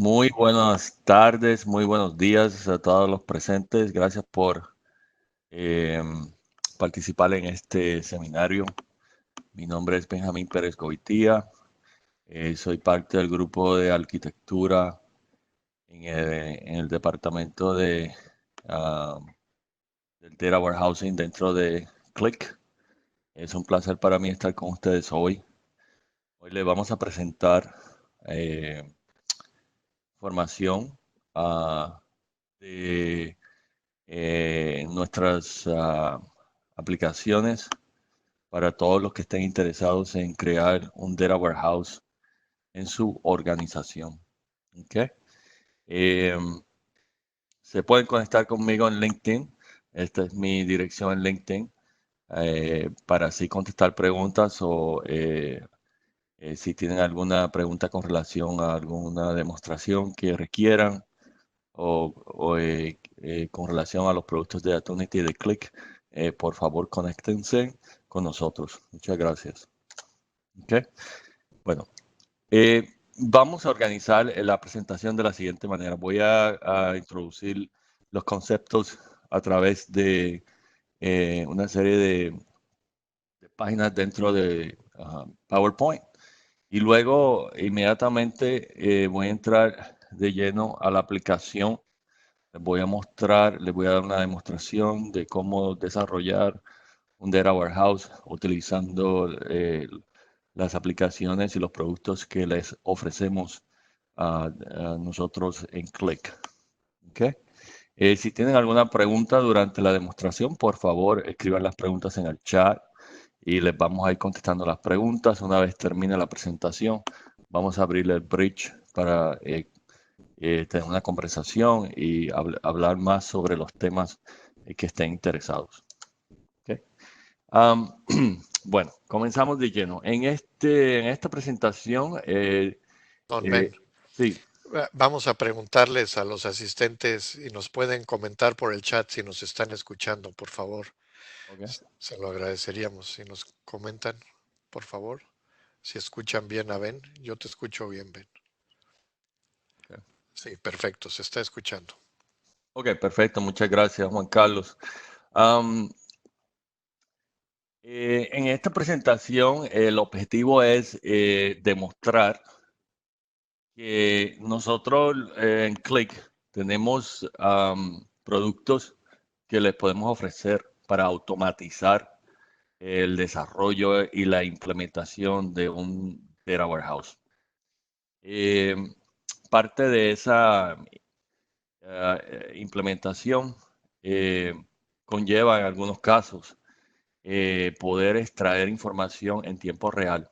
Muy buenas tardes, muy buenos días a todos los presentes. Gracias por eh, participar en este seminario. Mi nombre es Benjamín Pérez Goitía. Soy parte del grupo de arquitectura en el departamento ah, del Data Warehousing dentro de Click. Es un placer para mí estar con ustedes hoy. Hoy les vamos a presentar eh, información de nuestras aplicaciones para todos los que estén interesados en crear un data warehouse en su organización. ¿Okay? Eh, Se pueden conectar conmigo en LinkedIn. Esta es mi dirección en LinkedIn para así contestar preguntas o si tienen alguna pregunta con relación a alguna demostración que requieran o con relación a los productos de Atunity y de Click, por favor, conéctense con nosotros. Muchas gracias. Okay. Bueno, vamos a organizar la presentación de la siguiente manera. Voy a introducir los conceptos a través de una serie de páginas dentro de PowerPoint. Y luego, inmediatamente, voy a entrar de lleno a la aplicación. Les voy a dar una demostración de cómo desarrollar un Data Warehouse utilizando las aplicaciones y los productos que les ofrecemos a nosotros en Click. ¿Okay? Si tienen alguna pregunta durante la demostración, por favor, escriban las preguntas en el chat y les vamos a ir contestando las preguntas. Una vez termine la presentación, vamos a abrir el bridge para tener una conversación y hablar más sobre los temas que estén interesados. ¿Okay? Bueno, comenzamos de lleno. En esta presentación, Don Ben, sí, vamos a preguntarles a los asistentes y nos pueden comentar por el chat si nos están escuchando, por favor. okay, Se lo agradeceríamos si nos comentan, por favor. Si escuchan bien a Ben, yo te escucho bien, Ben. okay. Sí, perfecto, se está escuchando. Ok, perfecto, muchas gracias, Juan Carlos. Am, en esta presentación, el objetivo es demostrar que nosotros en Click tenemos productos que les podemos ofrecer para automatizar el desarrollo y la implementación de un data warehouse. Eh, Parte de esa implementación eh, conlleva en algunos casos poder extraer información en tiempo real.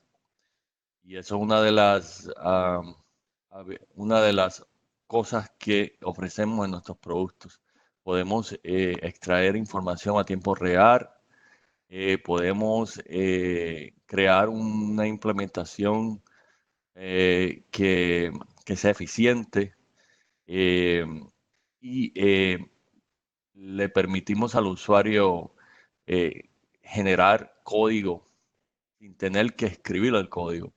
Y eso es una de las cosas que ofrecemos en nuestros productos. Podemos extraer información a tiempo real, podemos crear una implementación que sea eficiente eh, y le permitimos al usuario eh, generar código sin tener que escribir el código,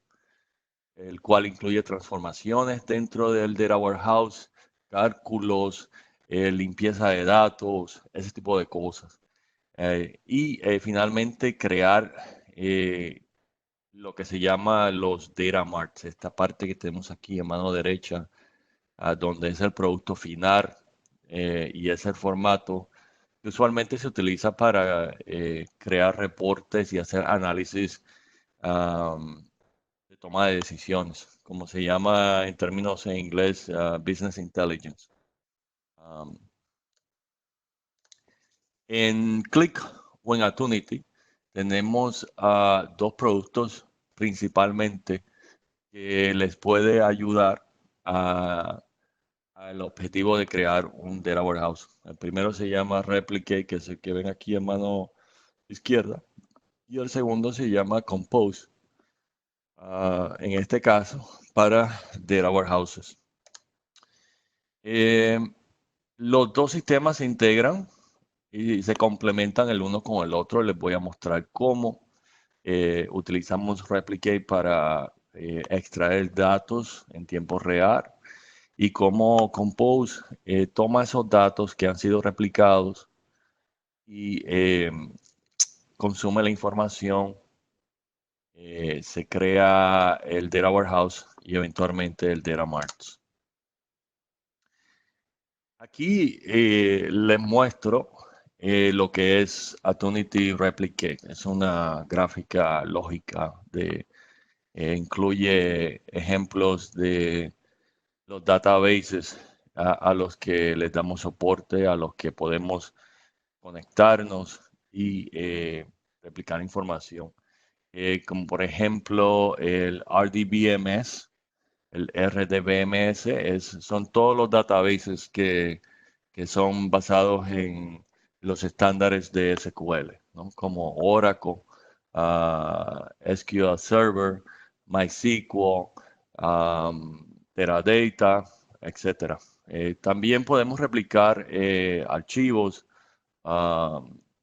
el cual incluye transformaciones dentro del Data Warehouse, cálculos, limpieza de datos, ese tipo de cosas. Finalmente crear lo que se llama los data marts, esta parte que tenemos aquí en mano derecha, donde es el producto final y es el formato que usualmente se utiliza para crear reportes y hacer análisis um, de toma de decisiones, como se llama en términos en inglés, business intelligence. Um, en Click o en Atunity tenemos dos productos principalmente que les puede ayudar a, al objetivo de crear un data warehouse. El primero se llama Replicate, que es el que ven aquí en mano izquierda, y el segundo se llama Compose, en este caso para data warehouses. Eh, los dos sistemas se integran y se complementan el uno con el otro. Les voy a mostrar cómo utilizamos Replicate para extraer datos en tiempo real y cómo Compose toma esos datos que han sido replicados y consume la información, se crea el Data Warehouse y eventualmente el Data Marts. Aquí les muestro lo que es Attunity Replicate. Es una gráfica lógica incluye ejemplos de los databases a los que les damos soporte, a los que podemos conectarnos y replicar información. Como por ejemplo el RDBMS, el RDBMS, son todos los databases que son basados en los estándares de SQL, ¿no? Como Oracle, SQL Server, MySQL, Teradata, etc. También podemos replicar archivos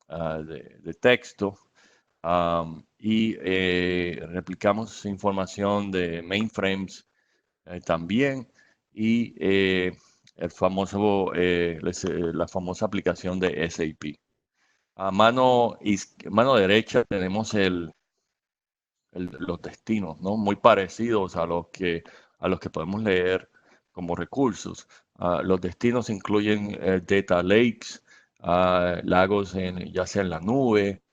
de texto y replicamos información de mainframes también y la famosa aplicación de SAP. A mano derecha tenemos los destinos, ¿no? Muy parecidos a los que podemos leer como recursos. Los destinos incluyen data lakes, lagos ya sea en la nube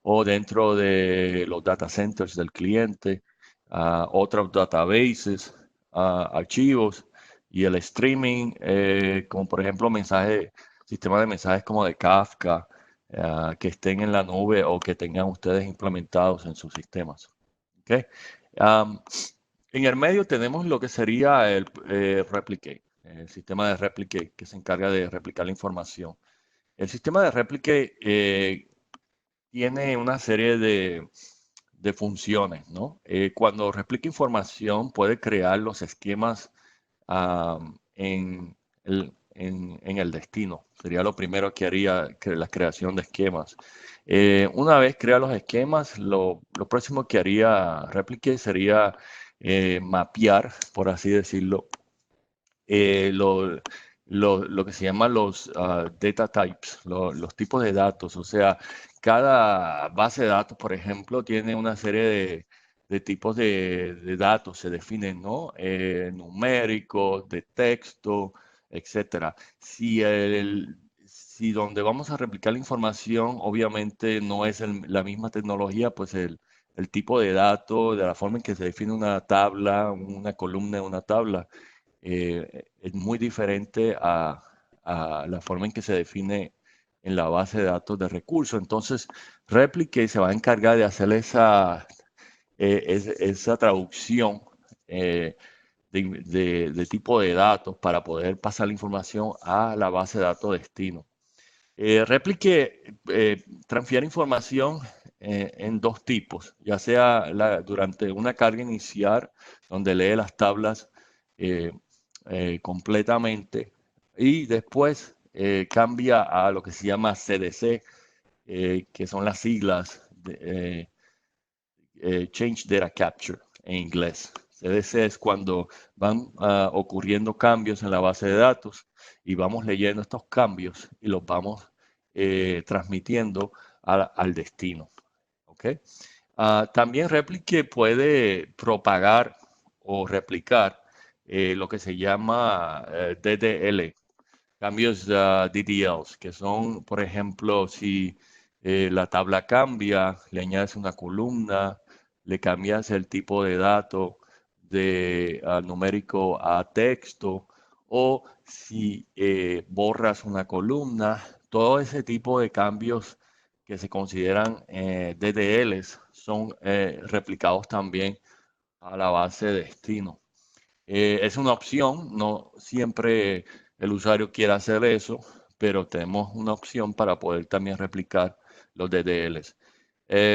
o dentro de los data centers del cliente, otros databases, archivos y el streaming, como por ejemplo sistemas de mensajes como de Kafka, que estén en la nube o que tengan ustedes implementados en sus sistemas. ¿Okay? En el medio tenemos lo que sería el Replicate, el sistema de Replicate que se encarga de replicar la información. El sistema de Replicate tiene una serie de funciones, ¿no? Cuando replica información puede crear los esquemas en el destino. Sería lo primero que haría la creación de esquemas. Una vez crea los esquemas, lo próximo que haría Replicate sería mapear, por así decirlo, lo que se llama los data types, los tipos de datos. O sea, cada base de datos, por ejemplo, tiene una serie de tipos de datos, se definen, ¿no? Numéricos, de texto, etcétera. Si donde vamos a replicar la información, obviamente no es la misma tecnología, pues el tipo de dato, de la forma en que se define una tabla, una columna de una tabla, es muy diferente a la forma en que se define en la base de datos de recursos. Entonces, Replicate se va a encargar de hacer esa traducción de tipo de datos para poder pasar la información a la base de datos destino. Replicate transfiere información en dos tipos, ya sea durante una carga inicial, donde lee las tablas eh, completamente, y después cambia a lo que se llama CDC, que son las siglas de Change Data Capture en inglés. CDC es cuando van ocurriendo cambios en la base de datos y vamos leyendo estos cambios y los vamos transmitiendo al destino. ¿Okay? También Replicate puede propagar o replicar lo que se llama DDL, cambios DDLs, que son, por ejemplo, si la tabla cambia, le añades una columna, le cambias el tipo de dato de numérico a texto, o si borras una columna, todo ese tipo de cambios que se consideran DDLs son replicados también a la base de destino. Es una opción, no siempre el usuario quiere hacer eso, pero tenemos una opción para poder también replicar los DDLs.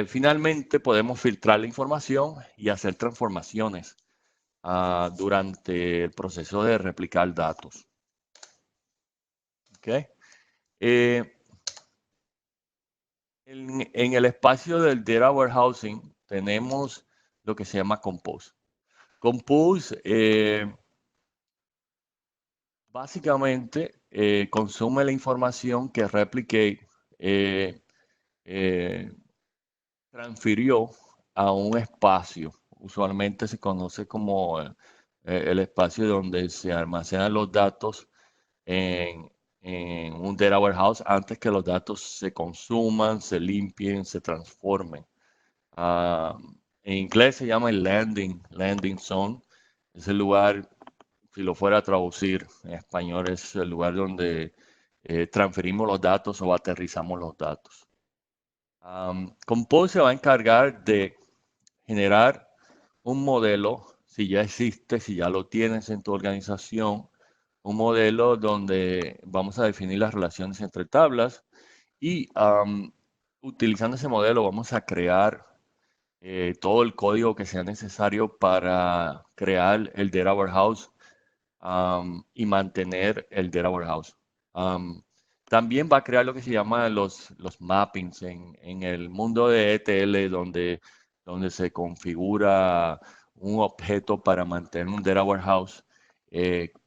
Finalmente, podemos filtrar la información y hacer transformaciones durante el proceso de replicar datos. ¿Okay? En el espacio del Data Warehousing tenemos lo que se llama Compose. Compose básicamente consume la información que Replicate transfirió a un espacio. Usualmente se conoce como el espacio donde se almacenan los datos en un data warehouse antes que los datos se consuman, se limpien, se transformen. Ah, en inglés se llama el landing zone. Es el lugar, si lo fuera a traducir en español, es el lugar donde transferimos los datos o aterrizamos los datos. Compose se va a encargar de generar un modelo, si ya existe, si ya lo tienes en tu organización, un modelo donde vamos a definir las relaciones entre tablas y utilizando ese modelo vamos a crear todo el código que sea necesario para crear el data warehouse y mantener el data warehouse. También va a crear lo que se llama los mappings en el mundo de ETL, donde se configura un objeto para mantener un data warehouse.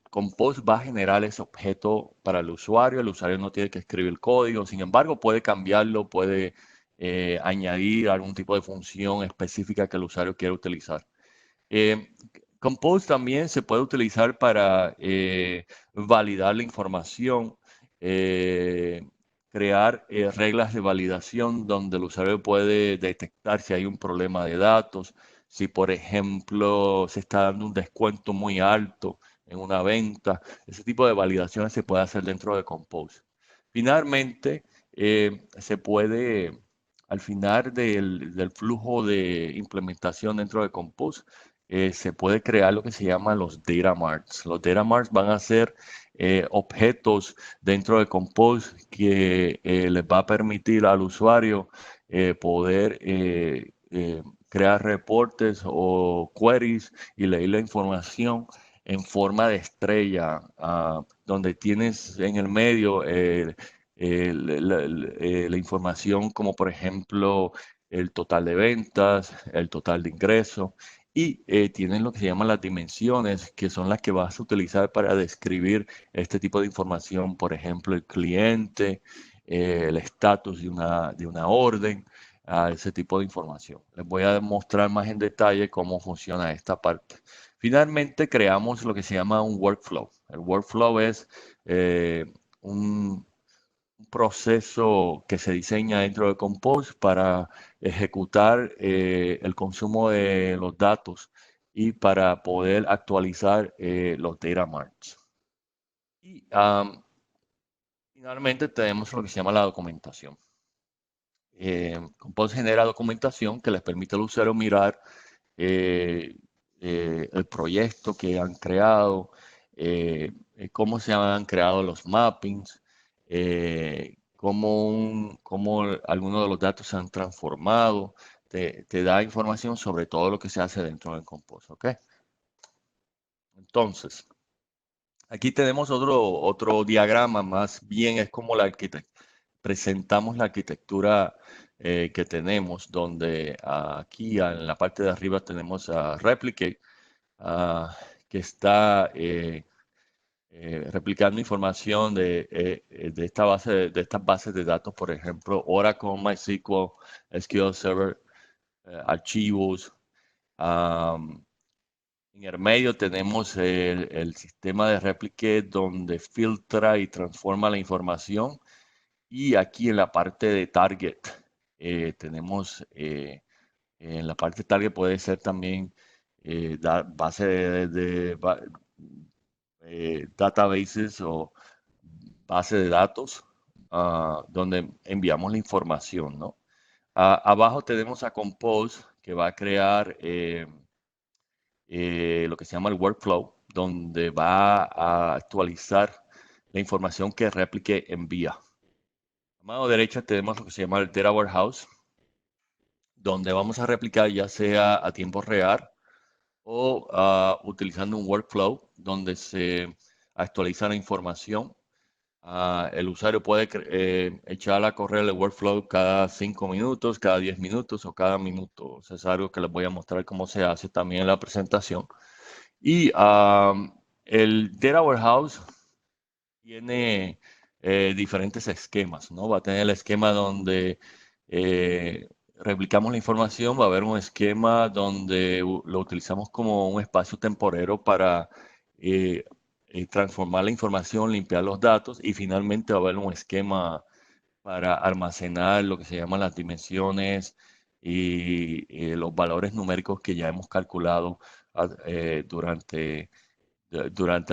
Compose va a generar ese objeto para el usuario no tiene que escribir el código, sin embargo puede cambiarlo, puede añadir algún tipo de función específica que el usuario quiera utilizar. Compose también se puede utilizar para validar la información, crear reglas de validación donde el usuario puede detectar si hay un problema de datos, si por ejemplo se está dando un descuento muy alto en una venta. Ese tipo de validaciones se puede hacer dentro de Compose. Finalmente, se puede, al final del flujo de implementación dentro de Compose, se puede crear lo que se llama los data marts. Los data marts van a ser objetos dentro de Compose que les va a permitir al usuario poder crear reportes o queries y leer la información en forma de estrella, donde tienes en el medio la información como por ejemplo el total de ventas, el total de ingresos y tienen lo que se llaman las dimensiones, que son las que vas a utilizar para describir este tipo de información, por ejemplo, el cliente, el estatus de una orden, ese tipo de información. Les voy a mostrar más en detalle cómo funciona esta parte. Finalmente, creamos lo que se llama un workflow. El workflow es un proceso que se diseña dentro de Compose para ejecutar el consumo de los datos y para poder actualizar los data marts. Y finalmente tenemos lo que se llama la documentación. Compose genera documentación que les permite al usuario mirar el proyecto que han creado, cómo se han creado los mappings, cómo algunos de los datos se han transformado. Te da información sobre todo lo que se hace dentro del Compose, ¿ok? Entonces, aquí tenemos otro diagrama, más bien es como la arquitectura. Presentamos la arquitectura que tenemos, donde aquí en la parte de arriba tenemos a Replicate, que está replicando información de estas bases de datos, por ejemplo, Oracle, MySQL, SQL Server, archivos. En el medio tenemos el sistema de Replicate donde filtra y transforma la información. Y aquí en la parte de Target tenemos, en la parte de Target puede ser también base databases o base de datos donde enviamos la información, ¿no? Abajo tenemos a Compose que va a crear lo que se llama el workflow, donde va a actualizar la información que Replicate envía. A mano derecha tenemos lo que se llama el Data Warehouse, donde vamos a replicar ya sea a tiempo real o utilizando un workflow donde se actualiza la información. El usuario puede echar a correr el workflow cada 5 minutos, cada 10 minutos o cada minuto. Eso es algo que les voy a mostrar cómo se hace también en la presentación. Y el Data Warehouse tiene diferentes esquemas, ¿no? Va a tener el esquema donde replicamos la información, va a haber un esquema donde lo utilizamos como un espacio temporero para eh, transformar la información, limpiar los datos y finalmente va a haber un esquema para almacenar lo que se llaman las dimensiones y los valores numéricos que ya hemos calculado durante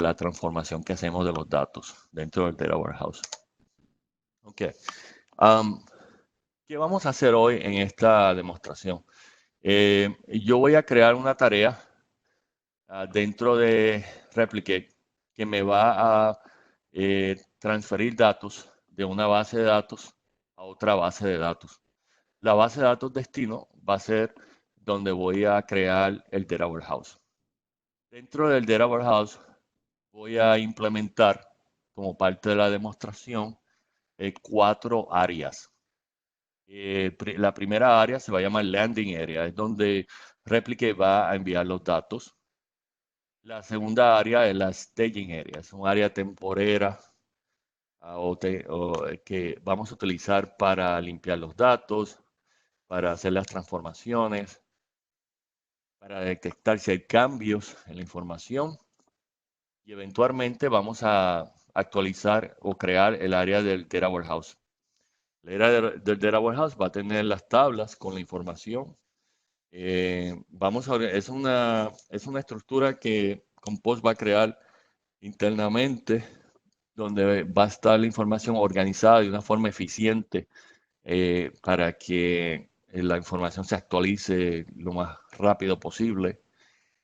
la transformación que hacemos de los datos dentro del Data Warehouse. Ok. Um, ¿Qué vamos a hacer hoy en esta demostración? Yo voy a crear una tarea dentro de Replicate que me va a transferir datos de una base de datos a otra base de datos. La base de datos destino va a ser donde voy a crear el Data Warehouse. Dentro del Data Warehouse voy a implementar como parte de la demostración 4 áreas. La primera área se va a llamar Landing Area, es donde Replicate va a enviar los datos. La segunda área es la Staging Area, es un área temporera que vamos a utilizar para limpiar los datos, para hacer las transformaciones, para detectar si hay cambios en la información y eventualmente vamos a actualizar o crear el área del Data Warehouse. El área del Data Warehouse va a tener las tablas con la información. Es una estructura que Compose va a crear internamente, donde va a estar la información organizada de una forma eficiente para que la información se actualice lo más rápido posible.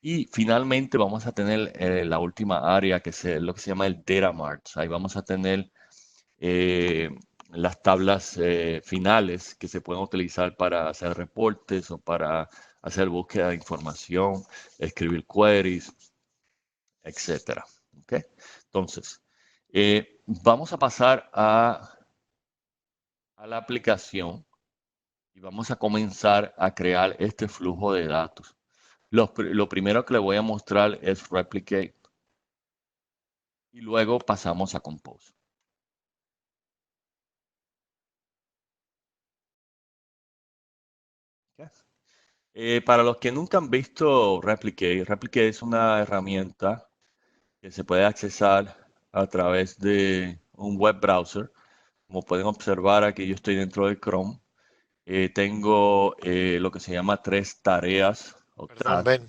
Y finalmente vamos a tener la última área que es lo que se llama el Data Mart. Ahí vamos a tener eh, las tablas finales que se pueden utilizar para hacer reportes o para hacer búsqueda de información, escribir queries, etcétera. ¿Okay? Entonces, vamos a pasar a la aplicación y vamos a comenzar a crear este flujo de datos. Lo primero que le voy a mostrar es Replicate y luego pasamos a Compose. ¿Okay? Para los que nunca han visto Replicate, Replicate es una herramienta que se puede accesar a través de un web browser. Como pueden observar, aquí yo estoy dentro de Chrome. Tengo lo que se llama 3 tareas o Perdón, tasks. Ben.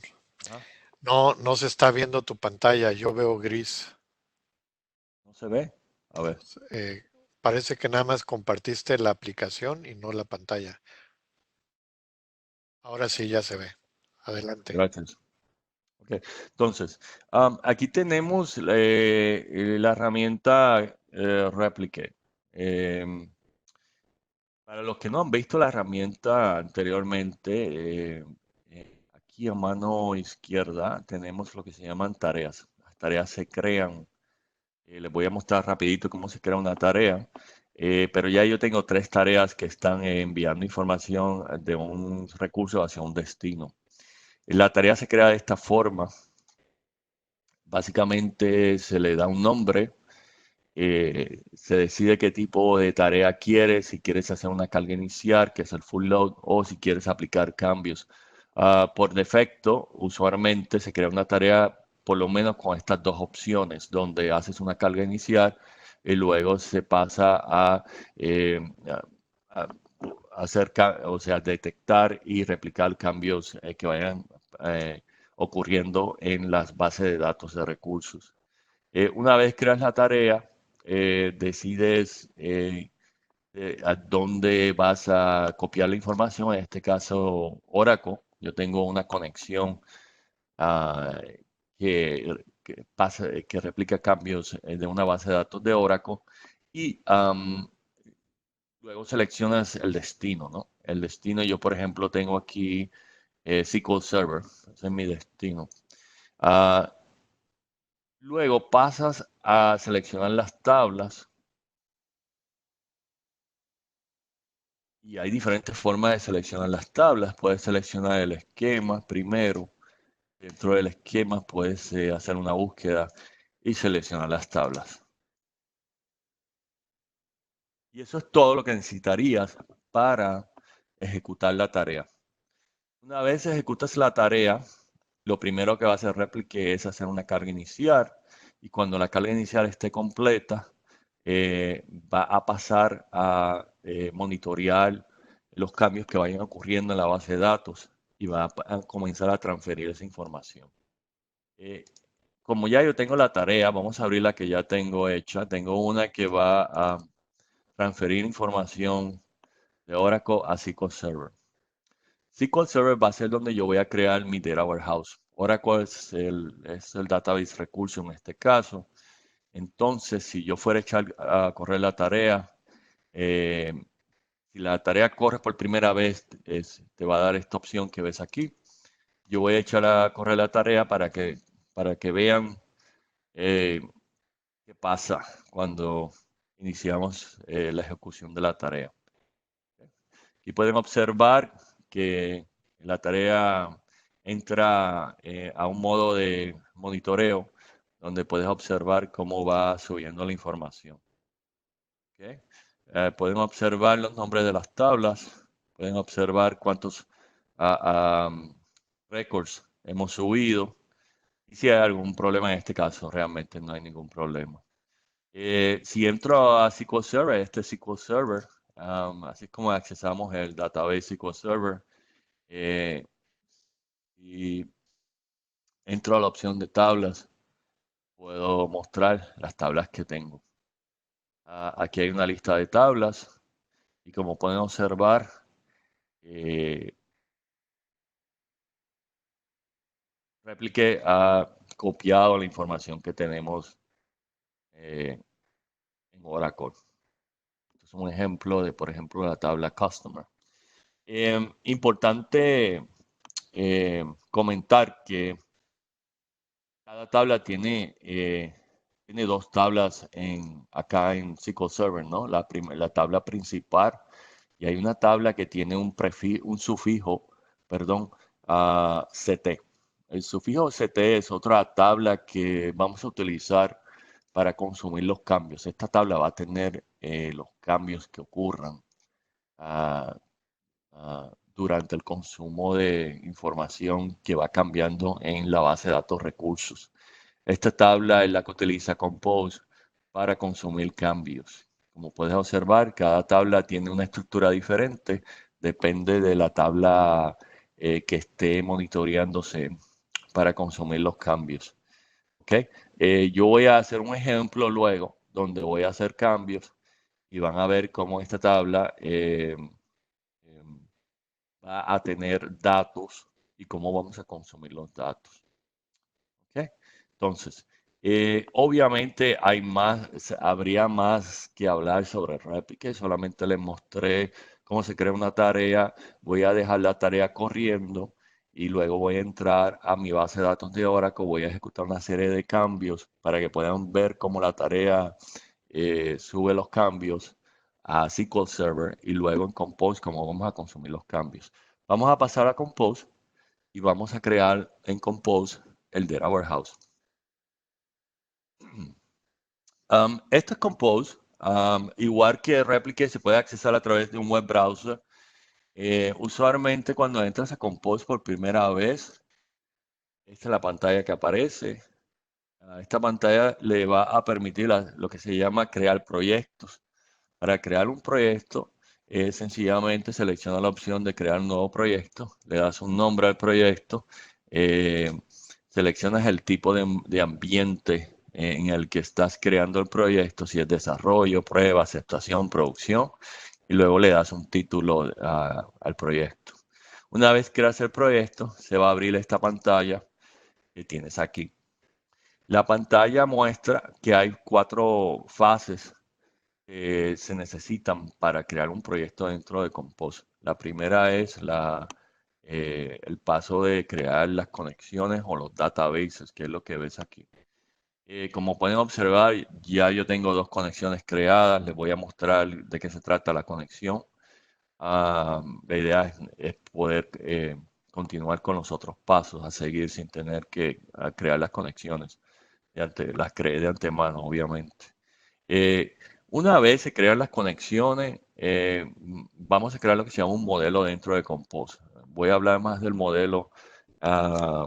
Ajá. No se está viendo tu pantalla. Yo veo gris. ¿No se ve? A ver, Eh, Parece que nada más compartiste la aplicación y no la pantalla. Ahora sí ya se ve. Adelante. gracias. Okay. Entonces, aquí tenemos la herramienta Replicate. Em, para los que no han visto la herramienta anteriormente, aquí a mano izquierda tenemos lo que se llaman tareas. Las tareas se crean. Les voy a mostrar rapidito cómo se crea una tarea. Pero ya yo tengo 3 tareas que están enviando información de un recurso hacia un destino. La tarea se crea de esta forma. Básicamente se le da un nombre, se decide qué tipo de tarea quieres, si quieres hacer una carga inicial, que es el full load, o si quieres aplicar cambios. Por defecto, usualmente se crea una tarea por lo menos con estas 2 opciones, donde haces una carga inicial y luego se pasa eh, a- a o sea, detectar y replicar cambios que vayan eh, ocurriendo en las bases de datos de recursos. Una vez creas la tarea, decides a dónde vas a copiar la información, en este caso Oracle. Yo tengo una conexión ah, que replica cambios de una base de datos de Oracle y luego seleccionas el destino, ¿no? El destino, yo por ejemplo tengo aquí SQL Server, ese es mi destino. Ah, Luego pasas a seleccionar las tablas y hay diferentes formas de seleccionar las tablas. Puedes seleccionar el esquema primero. Dentro del esquema puedes hacer una búsqueda y seleccionar las tablas. Y eso es todo lo que necesitarías para ejecutar la tarea. Una vez ejecutas la tarea, lo primero que va a hacer Replique es hacer una carga inicial, y cuando la carga inicial esté completa, va a pasar a monitorear los cambios que vayan ocurriendo en la base de datos y va a comenzar a transferir esa información. Como ya yo tengo la tarea, vamos a abrir la que ya tengo hecha. Tengo una que va a transferir información de Oracle a SQL Server. SQL Server va a ser donde yo voy a crear mi Data Warehouse. Oracle es el database recurso en este caso. Entonces, si yo fuera a echar a correr la tarea, si la tarea corre por primera vez, te va a dar esta opción que ves aquí. Yo voy a echar a correr la tarea para que vean qué pasa cuando iniciamos la ejecución de la tarea. Y pueden observar que la tarea entra a un modo de monitoreo donde puedes observar cómo va subiendo la información. ¿Okay? Pueden observar los nombres de las tablas, pueden observar cuántos records hemos subido, y si hay algún problema en este caso, realmente no hay ningún problema. Si entro a SQL Server, este SQL Server, así es como accesamos el database SQL Server, y entro a la opción de tablas, puedo mostrar las tablas que tengo. Aquí hay una lista de tablas y como pueden observar, Replique ha copiado la información que tenemos en Oracle. Esto es un ejemplo de, por ejemplo, la tabla Customer. Importante comentar que cada tabla tiene dos tablas acá en SQL Server, ¿no? La tabla principal, y hay una tabla que tiene un sufijo, perdón, CT. El sufijo CT es otra tabla que vamos a utilizar para consumir los cambios. Esta tabla va a tener los cambios que ocurran durante el consumo de información que va cambiando en la base de datos recursos. Esta tabla es la que utiliza Compose para consumir cambios. Como puedes observar, cada tabla tiene una estructura diferente, depende de la tabla que esté monitoreándose para consumir los cambios. ¿Okay? Yo voy a hacer un ejemplo luego donde voy a hacer cambios y van a ver cómo esta tabla va a tener datos y cómo vamos a consumir los datos. ¿Okay? Entonces, obviamente habría más que hablar sobre Replique. Solamente les mostré cómo se crea una tarea. Voy a dejar la tarea corriendo y luego voy a entrar a mi base de datos de Oracle. Voy a ejecutar una serie de cambios para que puedan ver cómo la tarea sube los cambios a SQL Server, y luego en Compose cómo vamos a consumir los cambios. Vamos a pasar a Compose y vamos a crear en Compose el Data Warehouse. Esto es Compose. Igual que Replique, se puede accesar a través de un web browser. Usualmente cuando entras a Compose por primera vez, esta es la pantalla que aparece. Esta pantalla le va a permitir lo que se llama crear proyectos. Para crear un proyecto, sencillamente selecciona la opción de crear un nuevo proyecto, le das un nombre al proyecto, seleccionas el tipo de ambiente en el que estás creando el proyecto, si es desarrollo, prueba, aceptación, producción, y luego le das un título al proyecto. Una vez creas el proyecto, se va a abrir esta pantalla que tienes aquí. La pantalla muestra que hay 4 fases que se necesitan para crear un proyecto dentro de Compose. La primera es el paso de crear las conexiones o los databases, que es lo que ves aquí. Como pueden observar, ya yo tengo 2 conexiones creadas. Les voy a mostrar de qué se trata la conexión. La idea es poder continuar con los otros pasos, a seguir sin tener que crear las conexiones. Las creé de antemano, obviamente. Una vez se crean las conexiones, vamos a crear lo que se llama un modelo dentro de Compose. Voy a hablar más del modelo ah,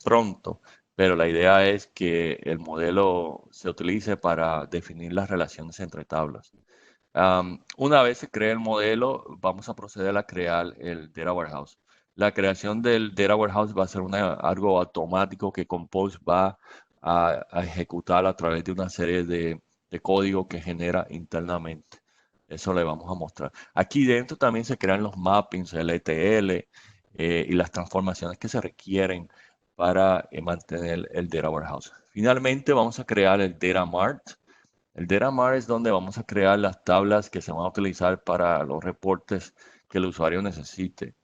pronto, pero la idea es que el modelo se utilice para definir las relaciones entre tablas. Una vez se cree el modelo, vamos a proceder a crear el Data Warehouse. La creación del Data Warehouse va a ser algo automático que Compose va a ejecutar a través de una serie de código que genera internamente. Eso le vamos a mostrar. Aquí dentro también se crean los mappings, el ETL y las transformaciones que se requieren para mantener el Data Warehouse. Finalmente vamos a crear el Data Mart. El Data Mart es donde vamos a crear las tablas que se van a utilizar para los reportes que el usuario necesite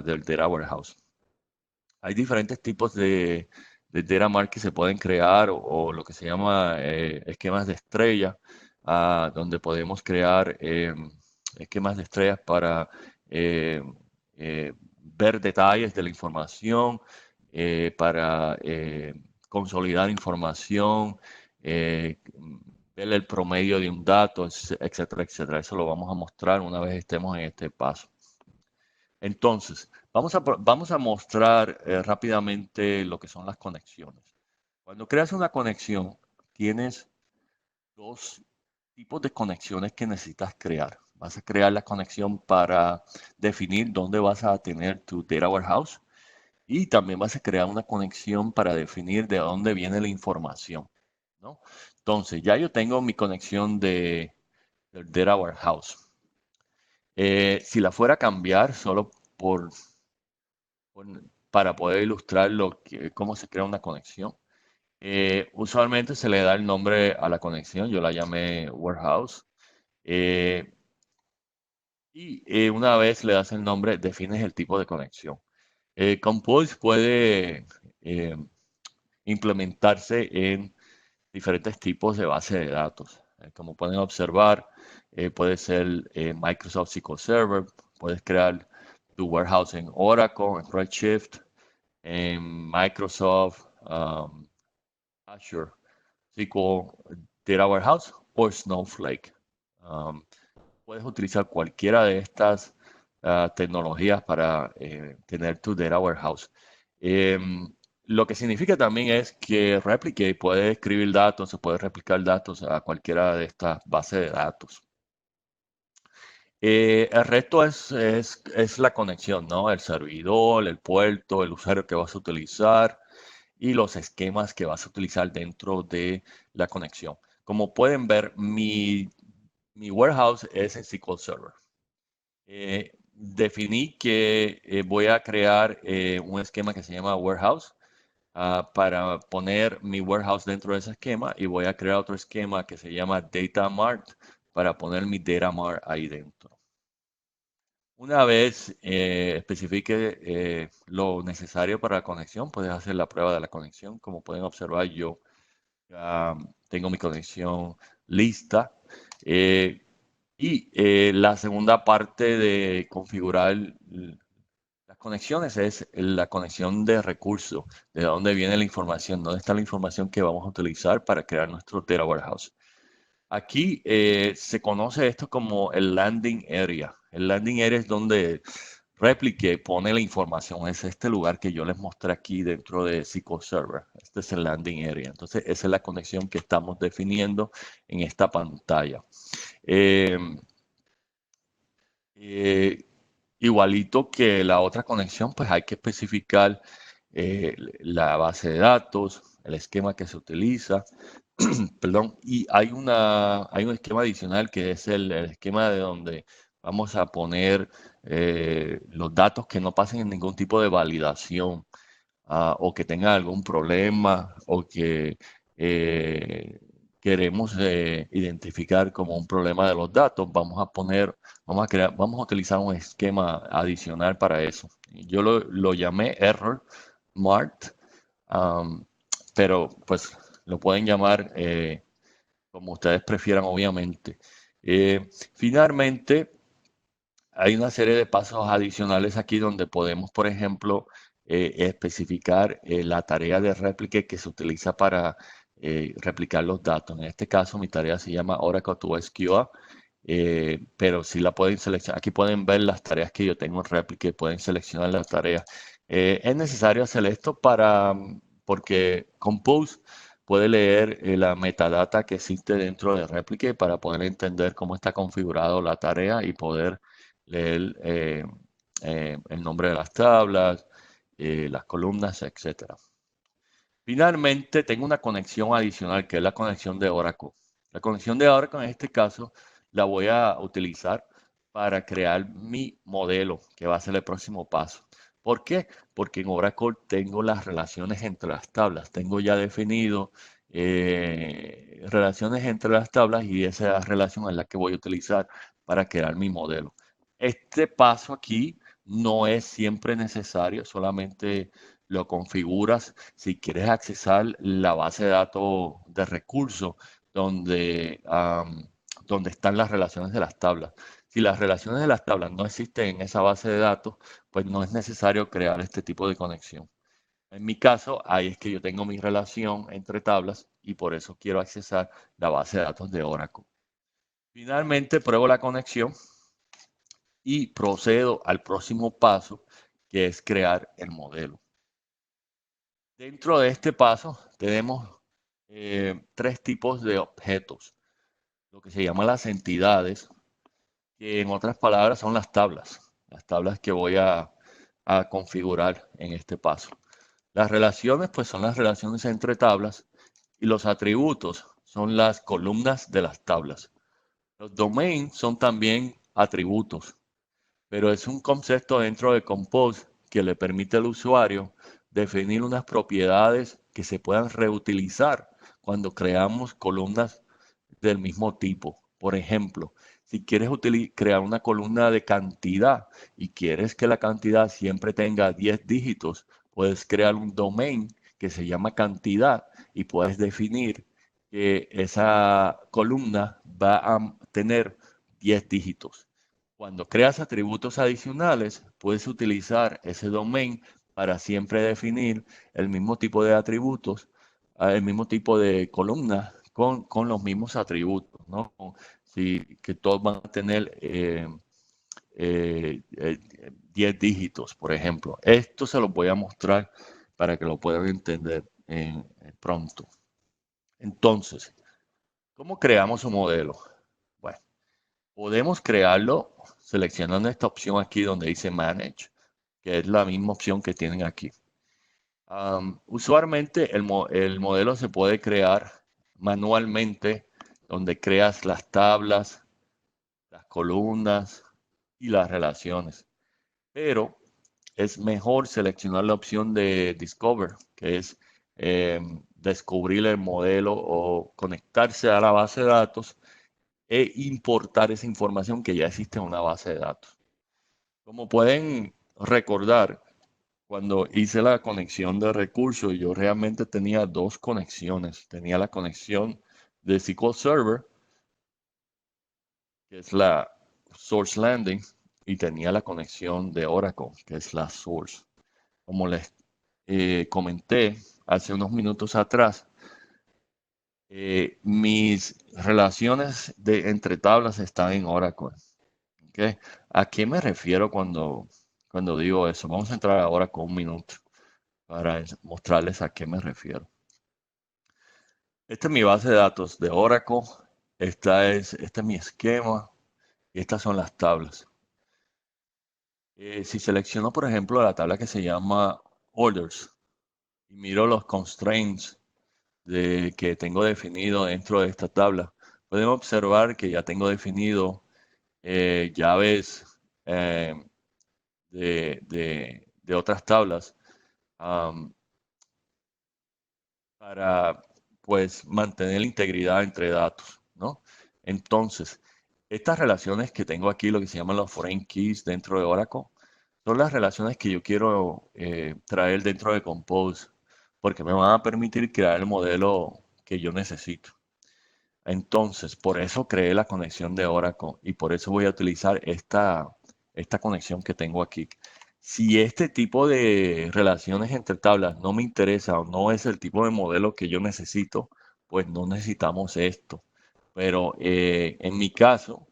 del Data Warehouse. Hay diferentes tipos de Data Mart que se pueden crear o lo que se llama esquemas de estrella, donde podemos crear esquemas de estrellas para eh, ver detalles de la información, para consolidar información, eh, ver el promedio de un dato, etcétera, etcétera. Eso lo vamos a mostrar una vez estemos en este paso. Entonces, vamos a mostrar rápidamente lo que son las conexiones. Cuando creas una conexión, tienes dos tipos de conexiones que necesitas crear. Vas a crear la conexión para definir dónde vas a tener tu Data Warehouse y también vas a crear una conexión para definir de dónde viene la información, ¿no? Entonces, ya yo tengo mi conexión del Data Warehouse. Si la fuera a cambiar solo por para poder ilustrar cómo se crea una conexión. Usualmente se le da el nombre a la conexión, yo la llamé warehouse. Una vez le das el nombre, defines el tipo de conexión. Compose puede implementarse en diferentes tipos de base de datos. Como pueden observar, puede ser Microsoft SQL Server, puedes crear tu warehouse en Oracle, en Redshift, en Microsoft, Azure, SQL Data Warehouse o Snowflake. Um, Puedes utilizar cualquiera de estas tecnologías para tener tu Data Warehouse. Lo que significa también es que Replicate puede escribir datos, se puede replicar datos a cualquiera de estas bases de datos. El resto es la conexión, ¿no? El servidor, el puerto, el usuario que vas a utilizar y los esquemas que vas a utilizar dentro de la conexión. Como pueden ver, mi warehouse es en SQL Server. Definí que voy a crear un esquema que se llama warehouse para poner mi warehouse dentro de ese esquema y voy a crear otro esquema que se llama Data Mart para poner mi Data Mart ahí dentro. Una vez especifique lo necesario para la conexión, puedes hacer la prueba de la conexión. Como pueden observar, yo ya tengo mi conexión lista. La segunda parte de configurar las conexiones es la conexión de recursos, de dónde viene la información, dónde está la información que vamos a utilizar para crear nuestro Data Warehouse. Aquí se conoce esto como el landing area. El landing area es donde Replicate pone la información. Es este lugar que yo les mostré aquí dentro de SQL Server. Este es el landing area. Entonces, esa es la conexión que estamos definiendo en esta pantalla. Eh, eh, Igualito que la otra conexión, pues hay que especificar la base de datos, el esquema que se utiliza, perdón, y hay un esquema adicional que es el esquema de donde vamos a poner los datos que no pasen en ningún tipo de validación o que tengan algún problema o que eh, queremos identificar como un problema de los datos, vamos a utilizar un esquema adicional para eso. Yo lo llamé Error Mart, um, pero pues lo pueden llamar como ustedes prefieran, obviamente. Finalmente, hay una serie de pasos adicionales aquí donde podemos, por ejemplo, especificar la tarea de réplica que se utiliza para replicar los datos. En este caso, mi tarea se llama Oracle to SQL, pero si la pueden seleccionar, aquí pueden ver las tareas que yo tengo en réplica y pueden seleccionar las tareas. Es necesario hacer esto porque Compose puede leer la metadata que existe dentro de réplica para poder entender cómo está configurado la tarea y poder leer el nombre de las tablas, las columnas, etcétera. Finalmente, tengo una conexión adicional que es la conexión de Oracle. La conexión de Oracle en este caso la voy a utilizar para crear mi modelo, que va a ser el próximo paso. ¿Por qué? Porque en Oracle tengo las relaciones entre las tablas. Tengo ya definido relaciones entre las tablas y esa relación es la que voy a utilizar para crear mi modelo. Este paso aquí no es siempre necesario, solamente lo configuras si quieres accesar la base de datos de recursos donde están las relaciones de las tablas. Si las relaciones de las tablas no existen en esa base de datos, pues no es necesario crear este tipo de conexión. En mi caso, ahí es que yo tengo mi relación entre tablas y por eso quiero accesar la base de datos de Oracle. Finalmente, pruebo la conexión y procedo al próximo paso, que es crear el modelo. Dentro de este paso tenemos tres tipos de objetos, lo que se llaman las entidades, que en otras palabras son las tablas que voy a configurar en este paso. Las relaciones, pues son las relaciones entre tablas y los atributos son las columnas de las tablas. Los domains son también atributos, pero es un concepto dentro de Compose que le permite al usuario definir unas propiedades que se puedan reutilizar cuando creamos columnas del mismo tipo. Por ejemplo, si quieres crear una columna de cantidad y quieres que la cantidad siempre tenga 10 dígitos, puedes crear un domain que se llama cantidad y puedes definir que esa columna va a tener 10 dígitos. Cuando creas atributos adicionales, puedes utilizar ese domain para siempre definir el mismo tipo de atributos, el mismo tipo de columnas con los mismos atributos, ¿no? Que todos van a tener 10 dígitos, por ejemplo. Esto se lo voy a mostrar para que lo puedan entender pronto. Entonces, ¿cómo creamos un modelo? Bueno, podemos crearlo seleccionando esta opción aquí donde dice Manage, que es la misma opción que tienen aquí. Usualmente el modelo se puede crear manualmente, donde creas las tablas, las columnas y las relaciones. Pero es mejor seleccionar la opción de Discover, que es descubrir el modelo o conectarse a la base de datos e importar esa información que ya existe en una base de datos. Como pueden recordar, cuando hice la conexión de recursos, yo realmente tenía dos conexiones. Tenía la conexión de SQL Server, que es la Source Landing, y tenía la conexión de Oracle, que es la Source. Como les comenté hace unos minutos atrás, mis relaciones entre tablas están en Oracle. ¿Okay? ¿A qué me refiero cuando digo eso? Vamos a entrar ahora con un minuto para mostrarles a qué me refiero. Esta es mi base de datos de Oracle. Este es mi esquema y estas son las tablas. Si selecciono, por ejemplo, la tabla que se llama Orders y miro los constraints que tengo definido dentro de esta tabla, pueden observar que ya tengo definido llaves de otras tablas para pues mantener la integridad entre datos, ¿no? Entonces, estas relaciones que tengo aquí, lo que se llaman los foreign keys dentro de Oracle, son las relaciones que yo quiero traer dentro de Compose, porque me van a permitir crear el modelo que yo necesito. Entonces, por eso creé la conexión de Oracle y por eso voy a utilizar esta conexión que tengo aquí. Si este tipo de relaciones entre tablas no me interesa o no es el tipo de modelo que yo necesito, pues no necesitamos esto. Pero en mi caso,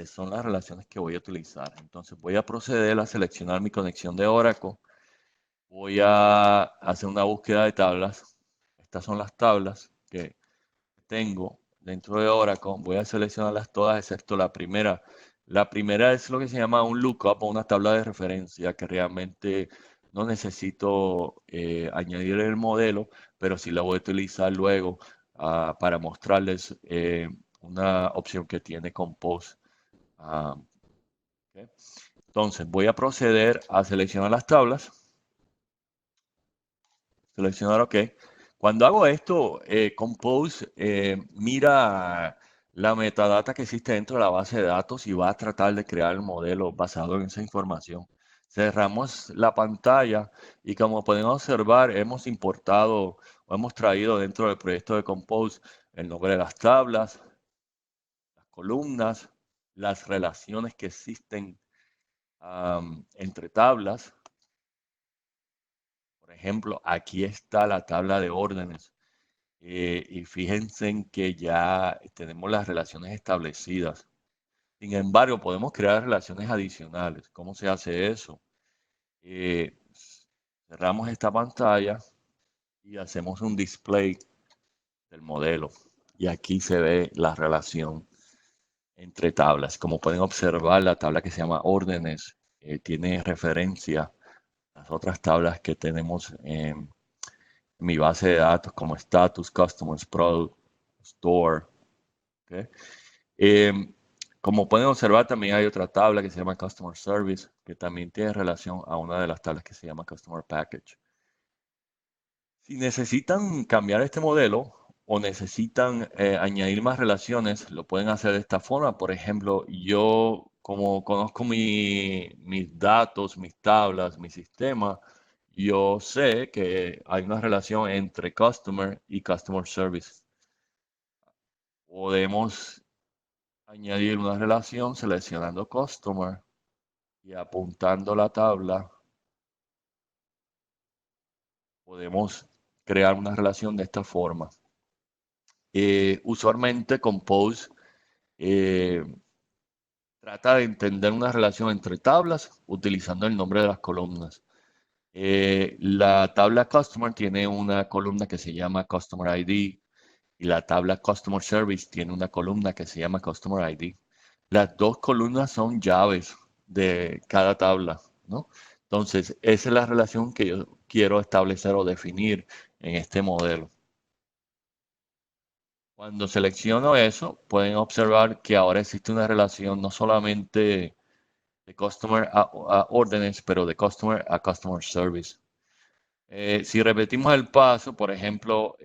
son las relaciones que voy a utilizar. Entonces voy a proceder a seleccionar mi conexión de Oracle. Voy a hacer una búsqueda de tablas. Estas son las tablas que tengo dentro de Oracle. Voy a seleccionarlas todas excepto la primera. La primera es lo que se llama un lookup o una tabla de referencia que realmente no necesito añadir el modelo, pero sí la voy a utilizar luego para mostrarles una opción que tiene Compose. Ah, ¿ok? Entonces voy a proceder a seleccionar las tablas. Seleccionar OK. Cuando hago esto, Compose mira la metadata que existe dentro de la base de datos y va a tratar de crear el modelo basado en esa información. Cerramos la pantalla y como pueden observar, hemos importado o hemos traído dentro del proyecto de Compose el nombre de las tablas, las columnas, las relaciones que existen entre tablas. Por ejemplo, aquí está la tabla de órdenes. Y fíjense en que ya tenemos las relaciones establecidas. Sin embargo, podemos crear relaciones adicionales. ¿Cómo se hace eso? Eh, Cerramos esta pantalla y hacemos un display del modelo. Y aquí se ve la relación entre tablas. Como pueden observar, la tabla que se llama órdenes tiene referencia a las otras tablas que tenemos en mi base de datos como status, customers, product, store. ¿Okay? Como pueden observar, también hay otra tabla que se llama Customer Service, que también tiene relación a una de las tablas que se llama Customer Package. Si necesitan cambiar este modelo o necesitan añadir más relaciones, lo pueden hacer de esta forma. Por ejemplo, yo como conozco mis datos, mis tablas, mi sistema, yo sé que hay una relación entre Customer y Customer Service. Podemos añadir una relación seleccionando Customer y apuntando la tabla. Podemos crear una relación de esta forma. Usualmente Compose trata de entender una relación entre tablas utilizando el nombre de las columnas. La tabla Customer tiene una columna que se llama Customer ID y la tabla Customer Service tiene una columna que se llama Customer ID. Las dos columnas son llaves de cada tabla, ¿no? Entonces, esa es la relación que yo quiero establecer o definir en este modelo. Cuando selecciono eso, pueden observar que ahora existe una relación no solamente de Customer a órdenes, pero de Customer a Customer Service. Si repetimos el paso, por ejemplo,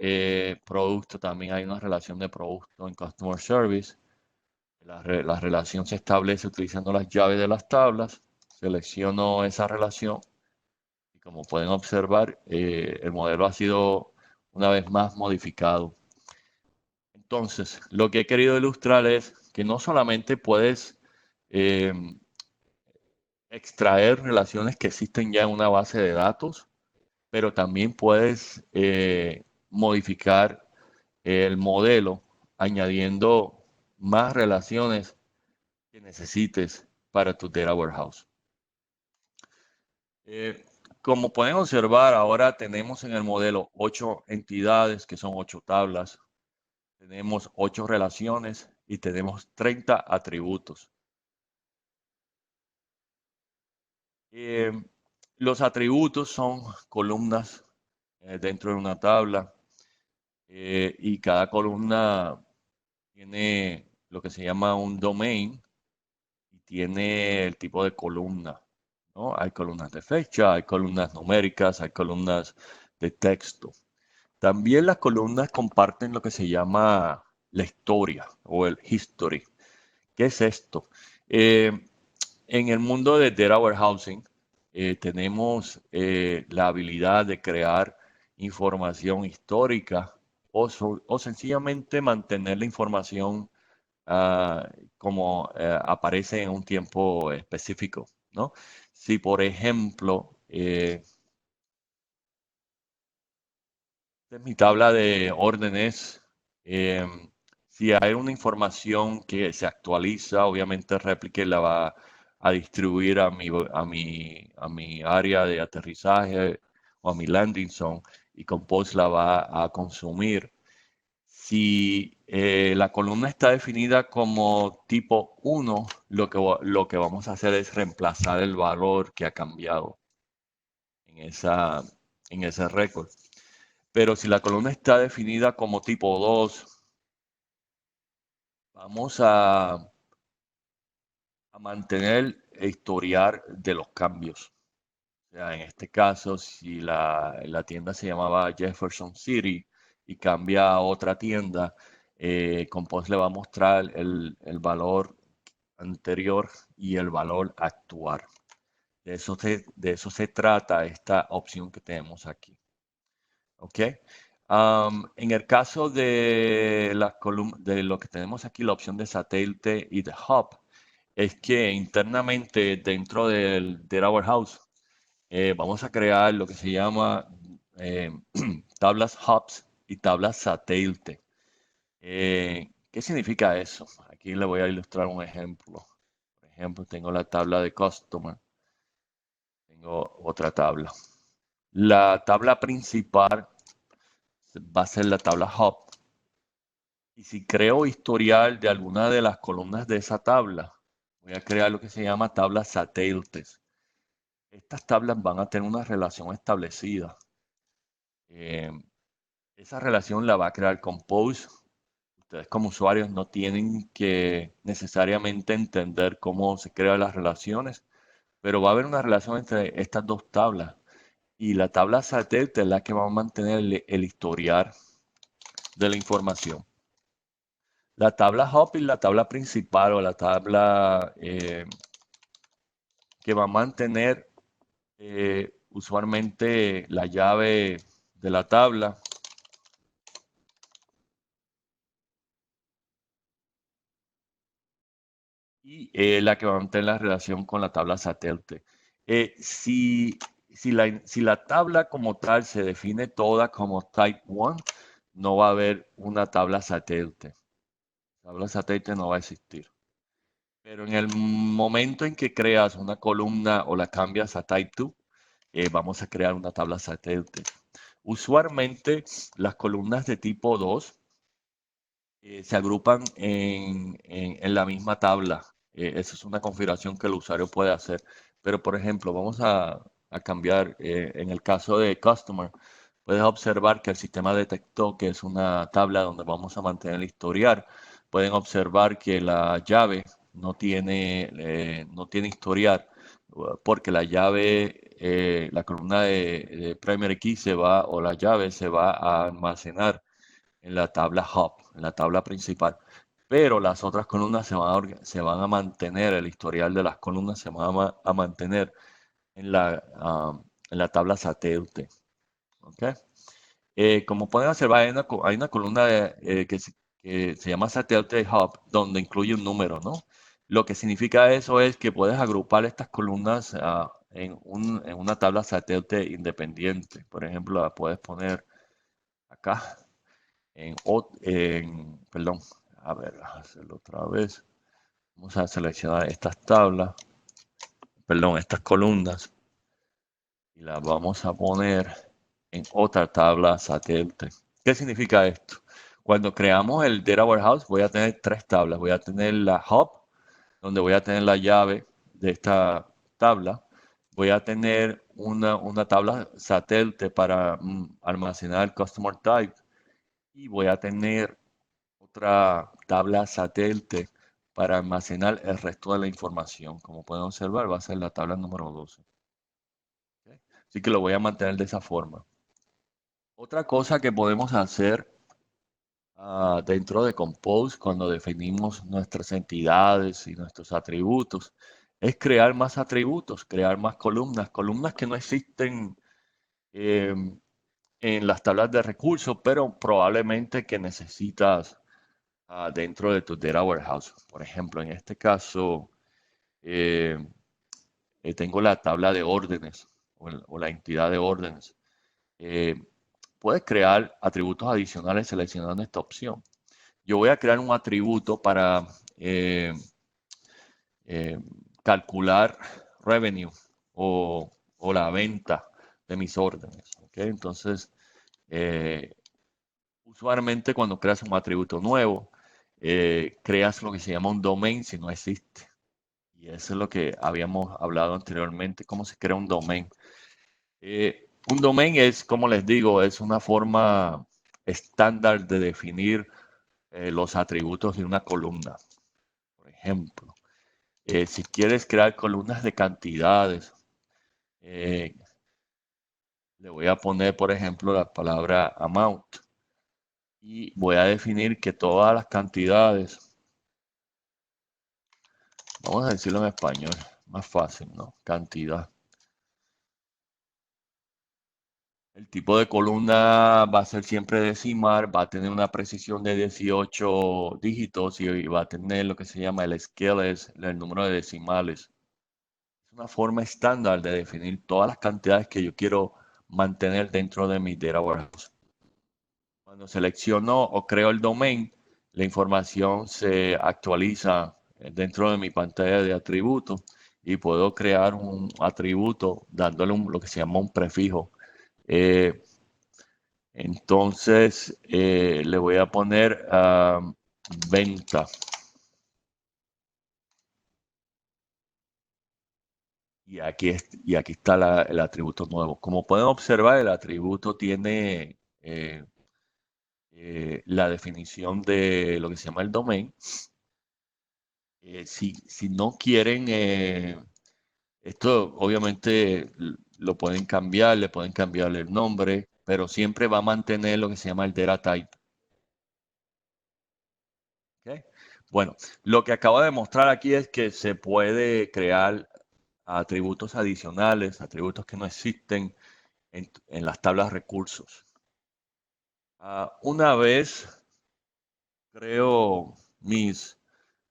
producto, también hay una relación de producto en Customer Service. La relación se establece utilizando las llaves de las tablas. Selecciono esa relación y como pueden observar, el modelo ha sido una vez más modificado. Entonces, lo que he querido ilustrar es que no solamente puedes eh, extraer relaciones que existen ya en una base de datos, pero también puedes modificar el modelo añadiendo más relaciones que necesites para tu data warehouse. Como pueden observar, ahora tenemos en el modelo 8 entidades, que son 8 tablas. Tenemos 8 relaciones y tenemos 30 atributos. Los atributos son columnas dentro de una tabla y cada columna tiene lo que se llama un domain y tiene el tipo de columna, ¿no? Hay columnas de fecha, hay columnas numéricas, hay columnas de texto. También las columnas comparten lo que se llama la historia o el history. ¿Qué es esto? En el mundo de data warehousing tenemos la habilidad de crear información histórica o sencillamente mantener la información como aparece en un tiempo específico, ¿no? Si, por ejemplo, Esta es mi tabla de órdenes. Si hay una información que se actualiza, obviamente Replica la va a distribuir a mi área de aterrizaje o a mi landing zone y Compose la va a consumir. Si la columna está definida como tipo 1, lo que vamos a hacer es reemplazar el valor que ha cambiado en ese récord. Pero si la columna está definida como tipo 2, vamos a mantener el historial de los cambios. O sea, en este caso, si la tienda se llamaba Jefferson City y cambia a otra tienda, Compose le va a mostrar el valor anterior y el valor actual. De eso se trata esta opción que tenemos aquí. ¿Ok? En el caso de de lo que tenemos aquí, la opción de satélite y de hub, es que internamente dentro del Data Warehouse vamos a crear lo que se llama eh, tablas hubs y tablas satélite. ¿Qué significa eso? Aquí le voy a ilustrar un ejemplo. Por ejemplo, tengo la tabla de Customer, tengo otra tabla. La tabla principal va a ser la tabla Hub. Y si creo historial de alguna de las columnas de esa tabla, voy a crear lo que se llama tablas satélites. Estas tablas van a tener una relación establecida. Eh, esa relación la va a crear Compose. Ustedes como usuarios no tienen que necesariamente entender cómo se crean las relaciones, pero va a haber una relación entre estas dos tablas. Y la tabla satélite es la que va a mantener el historial de la información. La tabla hub y la tabla principal o la tabla que va a mantener usualmente la llave de la tabla y la que va a mantener la relación con la tabla satélite. Si la tabla como tal se define toda como Type 1, no va a haber una tabla satélite. La tabla satélite no va a existir. Pero en el momento en que creas una columna o la cambias a Type 2, vamos a crear una tabla satélite. Usualmente las columnas de tipo 2 se agrupan en la misma tabla. Esa es una configuración que el usuario puede hacer. Pero, por ejemplo, vamos a cambiar. En el caso de Customer, puedes observar que el sistema detectó que es una tabla donde vamos a mantener el historial. Pueden observar que la llave no tiene historial porque la llave, la columna de primary key o la llave se va a almacenar en la tabla hub, en la tabla principal. Pero las otras columnas se van a mantener, el historial de las columnas se van a mantener en la tabla satélite. ¿Okay? Como pueden observar, hay una columna que se llama satélite hub, donde incluye un número, ¿no? Lo que significa eso es que puedes agrupar estas columnas en una tabla satélite independiente. Por ejemplo, la puedes poner acá perdón, a ver, hacerlo otra vez. Vamos a seleccionar estas tablas, perdón, estas columnas y las vamos a poner en otra tabla satélite. ¿Qué significa esto? Cuando creamos el Data Warehouse voy a tener tres tablas. Voy a tener la hub, donde voy a tener la llave de esta tabla. Voy a tener una tabla satélite para almacenar el Customer Type. Y voy a tener otra tabla satélite para almacenar el resto de la información. Como pueden observar, va a ser la tabla número 12. ¿Okay? Así que lo voy a mantener de esa forma. Otra cosa que podemos hacer dentro de Compose cuando definimos nuestras entidades y nuestros atributos es crear más atributos, crear más columnas que no existen en las tablas de recursos, pero probablemente que necesitas dentro de tu Data Warehouse. Por ejemplo, en este caso, eh, tengo la tabla de órdenes o la entidad de órdenes. puedes crear atributos adicionales seleccionando esta opción. Yo voy a crear un atributo para calcular revenue o la venta de mis órdenes. ¿Okay? Entonces, usualmente cuando creas un atributo nuevo, creas lo que se llama un domain si no existe. Y eso es lo que habíamos hablado anteriormente, cómo se crea un domain. Un domain es, como les digo, es una forma estándar de definir los atributos de una columna. Por ejemplo, si quieres crear columnas de cantidades, le voy a poner, por ejemplo, la palabra amount y voy a definir que todas las cantidades, vamos a decirlo en español, más fácil, ¿no? Cantidad. El tipo de columna va a ser siempre decimal, va a tener una precisión de 18 dígitos y va a tener lo que se llama el scale, es el número de decimales. Es una forma estándar de definir todas las cantidades que yo quiero mantener dentro de mi data warehouse. Cuando selecciono o creo el domain, la información se actualiza dentro de mi pantalla de atributos y puedo crear un atributo dándole lo que se llama un prefijo. Entonces le voy a poner venta. Y aquí está el atributo nuevo. Como pueden observar, el atributo tiene la definición de lo que se llama el domain. Si no quieren, esto obviamente lo pueden cambiar, le pueden cambiar el nombre, pero siempre va a mantener lo que se llama el data type. ¿Okay? Bueno, lo que acabo de mostrar aquí es que se puede crear atributos adicionales, atributos que no existen en las tablas recursos. Una vez creo mis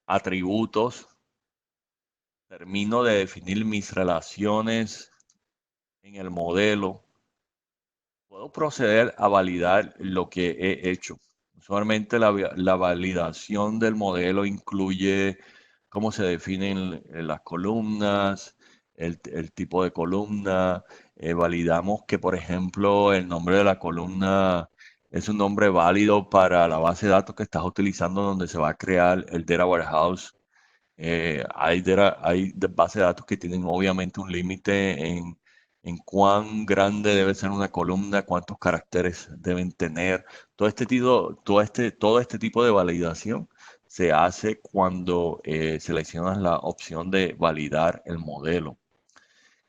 atributos, termino de definir mis relaciones en el modelo, puedo proceder a validar lo que he hecho. Usualmente la validación del modelo incluye cómo se definen las columnas, el tipo de columna. Validamos que, por ejemplo, el nombre de la columna es un nombre válido para la base de datos que estás utilizando donde se va a crear el Data Warehouse. Hay bases de datos que tienen obviamente un límite en cuán grande debe ser una columna, cuántos caracteres deben tener. Todo este tipo de validación se hace cuando seleccionas la opción de validar el modelo.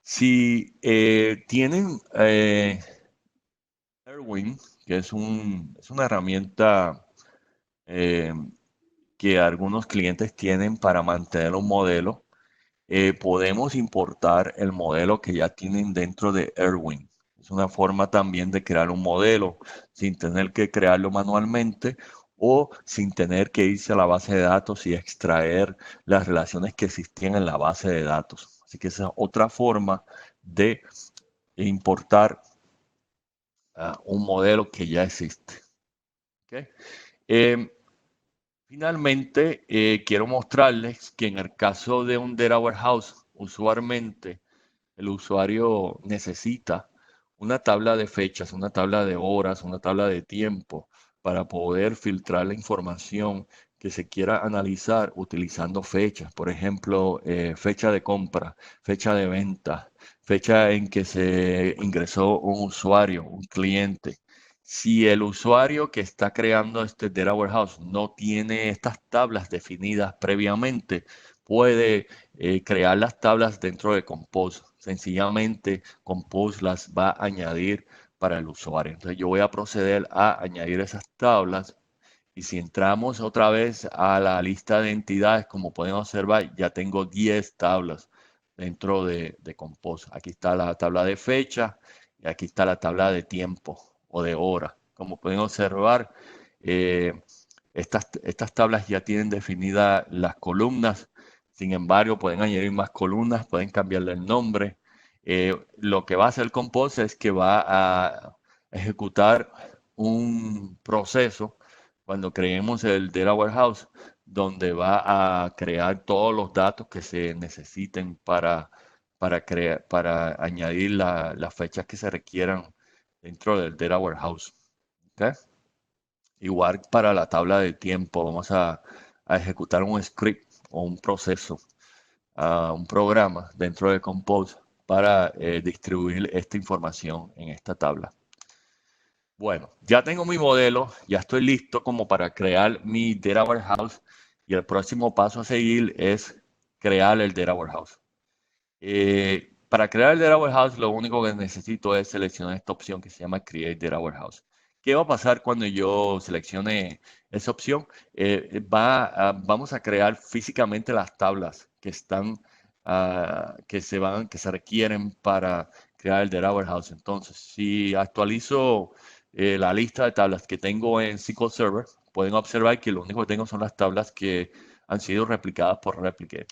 Si tienen Erwin, que es una herramienta eh, que algunos clientes tienen para mantener un modelo, podemos importar el modelo que ya tienen dentro de Erwin. Es una forma también de crear un modelo sin tener que crearlo manualmente o sin tener que irse a la base de datos y extraer las relaciones que existían en la base de datos. Así que esa es otra forma de importar un modelo que ya existe. ¿Okay? Em, Finalmente, quiero mostrarles que en el caso de un Data Warehouse, usualmente el usuario necesita una tabla de fechas, una tabla de horas, una tabla de tiempo para poder filtrar la información que se quiera analizar utilizando fechas. Por ejemplo, fecha de compra, fecha de venta, fecha en que se ingresó un usuario, un cliente. Si el usuario que está creando este Data Warehouse no tiene estas tablas definidas previamente, puede crear las tablas dentro de Compose. Sencillamente, Compose las va a añadir para el usuario. Entonces, yo voy a proceder a añadir esas tablas. Y si entramos otra vez a la lista de entidades, como pueden observar, ya tengo 10 tablas dentro de Compose. Aquí está la tabla de fecha y aquí está la tabla de tiempo o de hora. Como pueden observar, eh, estas tablas ya tienen definidas las columnas. Sin embargo, pueden añadir más columnas, pueden cambiarle el nombre. Lo que va a hacer Compose es que va a ejecutar un proceso cuando creemos el Data Warehouse, donde va a crear todos los datos que se necesiten para añadir las fechas que se requieran dentro del Data Warehouse. ¿Okay? Igual para la tabla de tiempo, vamos a ejecutar un script o un proceso, un programa dentro de Compose para distribuir esta información en esta tabla. Bueno, ya tengo mi modelo, ya estoy listo como para crear mi Data Warehouse y el próximo paso a seguir es crear el Data Warehouse. Para crear el Data Warehouse, lo único que necesito es seleccionar esta opción que se llama Create Data Warehouse. ¿Qué va a pasar cuando yo seleccione esa opción? Vamos a crear físicamente las tablas que están, que se requieren para crear el Data Warehouse. Entonces, si actualizo la lista de tablas que tengo en SQL Server, pueden observar que lo único que tengo son las tablas que han sido replicadas por Replicate.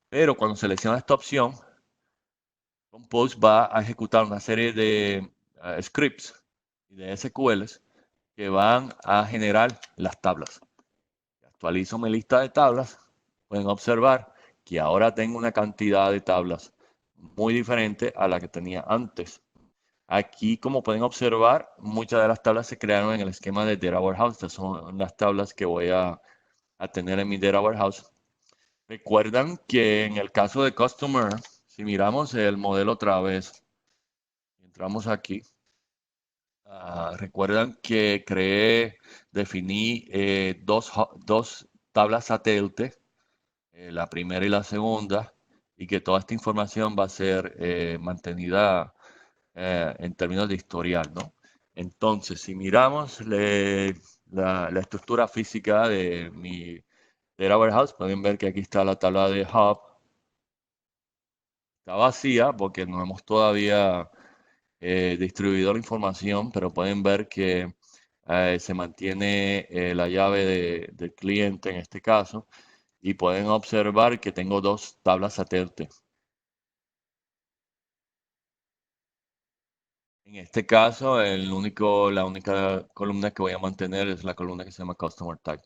Pero cuando selecciono esta opción, Compose va a ejecutar una serie de scripts y de SQLs que van a generar las tablas. Actualizo mi lista de tablas. Pueden observar que ahora tengo una cantidad de tablas muy diferente a la que tenía antes. Aquí, como pueden observar, muchas de las tablas se crearon en el esquema de Data Warehouse. Estas son las tablas que voy a tener en mi Data Warehouse. Recuerdan que en el caso de Customer, si miramos el modelo otra vez, entramos aquí. Recuerdan que definí dos tablas satélite, la primera y la segunda, y que toda esta información va a ser mantenida en términos de historial, ¿no? Entonces, si miramos la estructura física de mi Data Warehouse, pueden ver que aquí está la tabla de Hub. Está vacía porque no hemos todavía distribuido la información, pero pueden ver que se mantiene la llave del cliente en este caso y pueden observar que tengo dos tablas satélite. En este caso, la única columna que voy a mantener es la columna que se llama Customer Tag.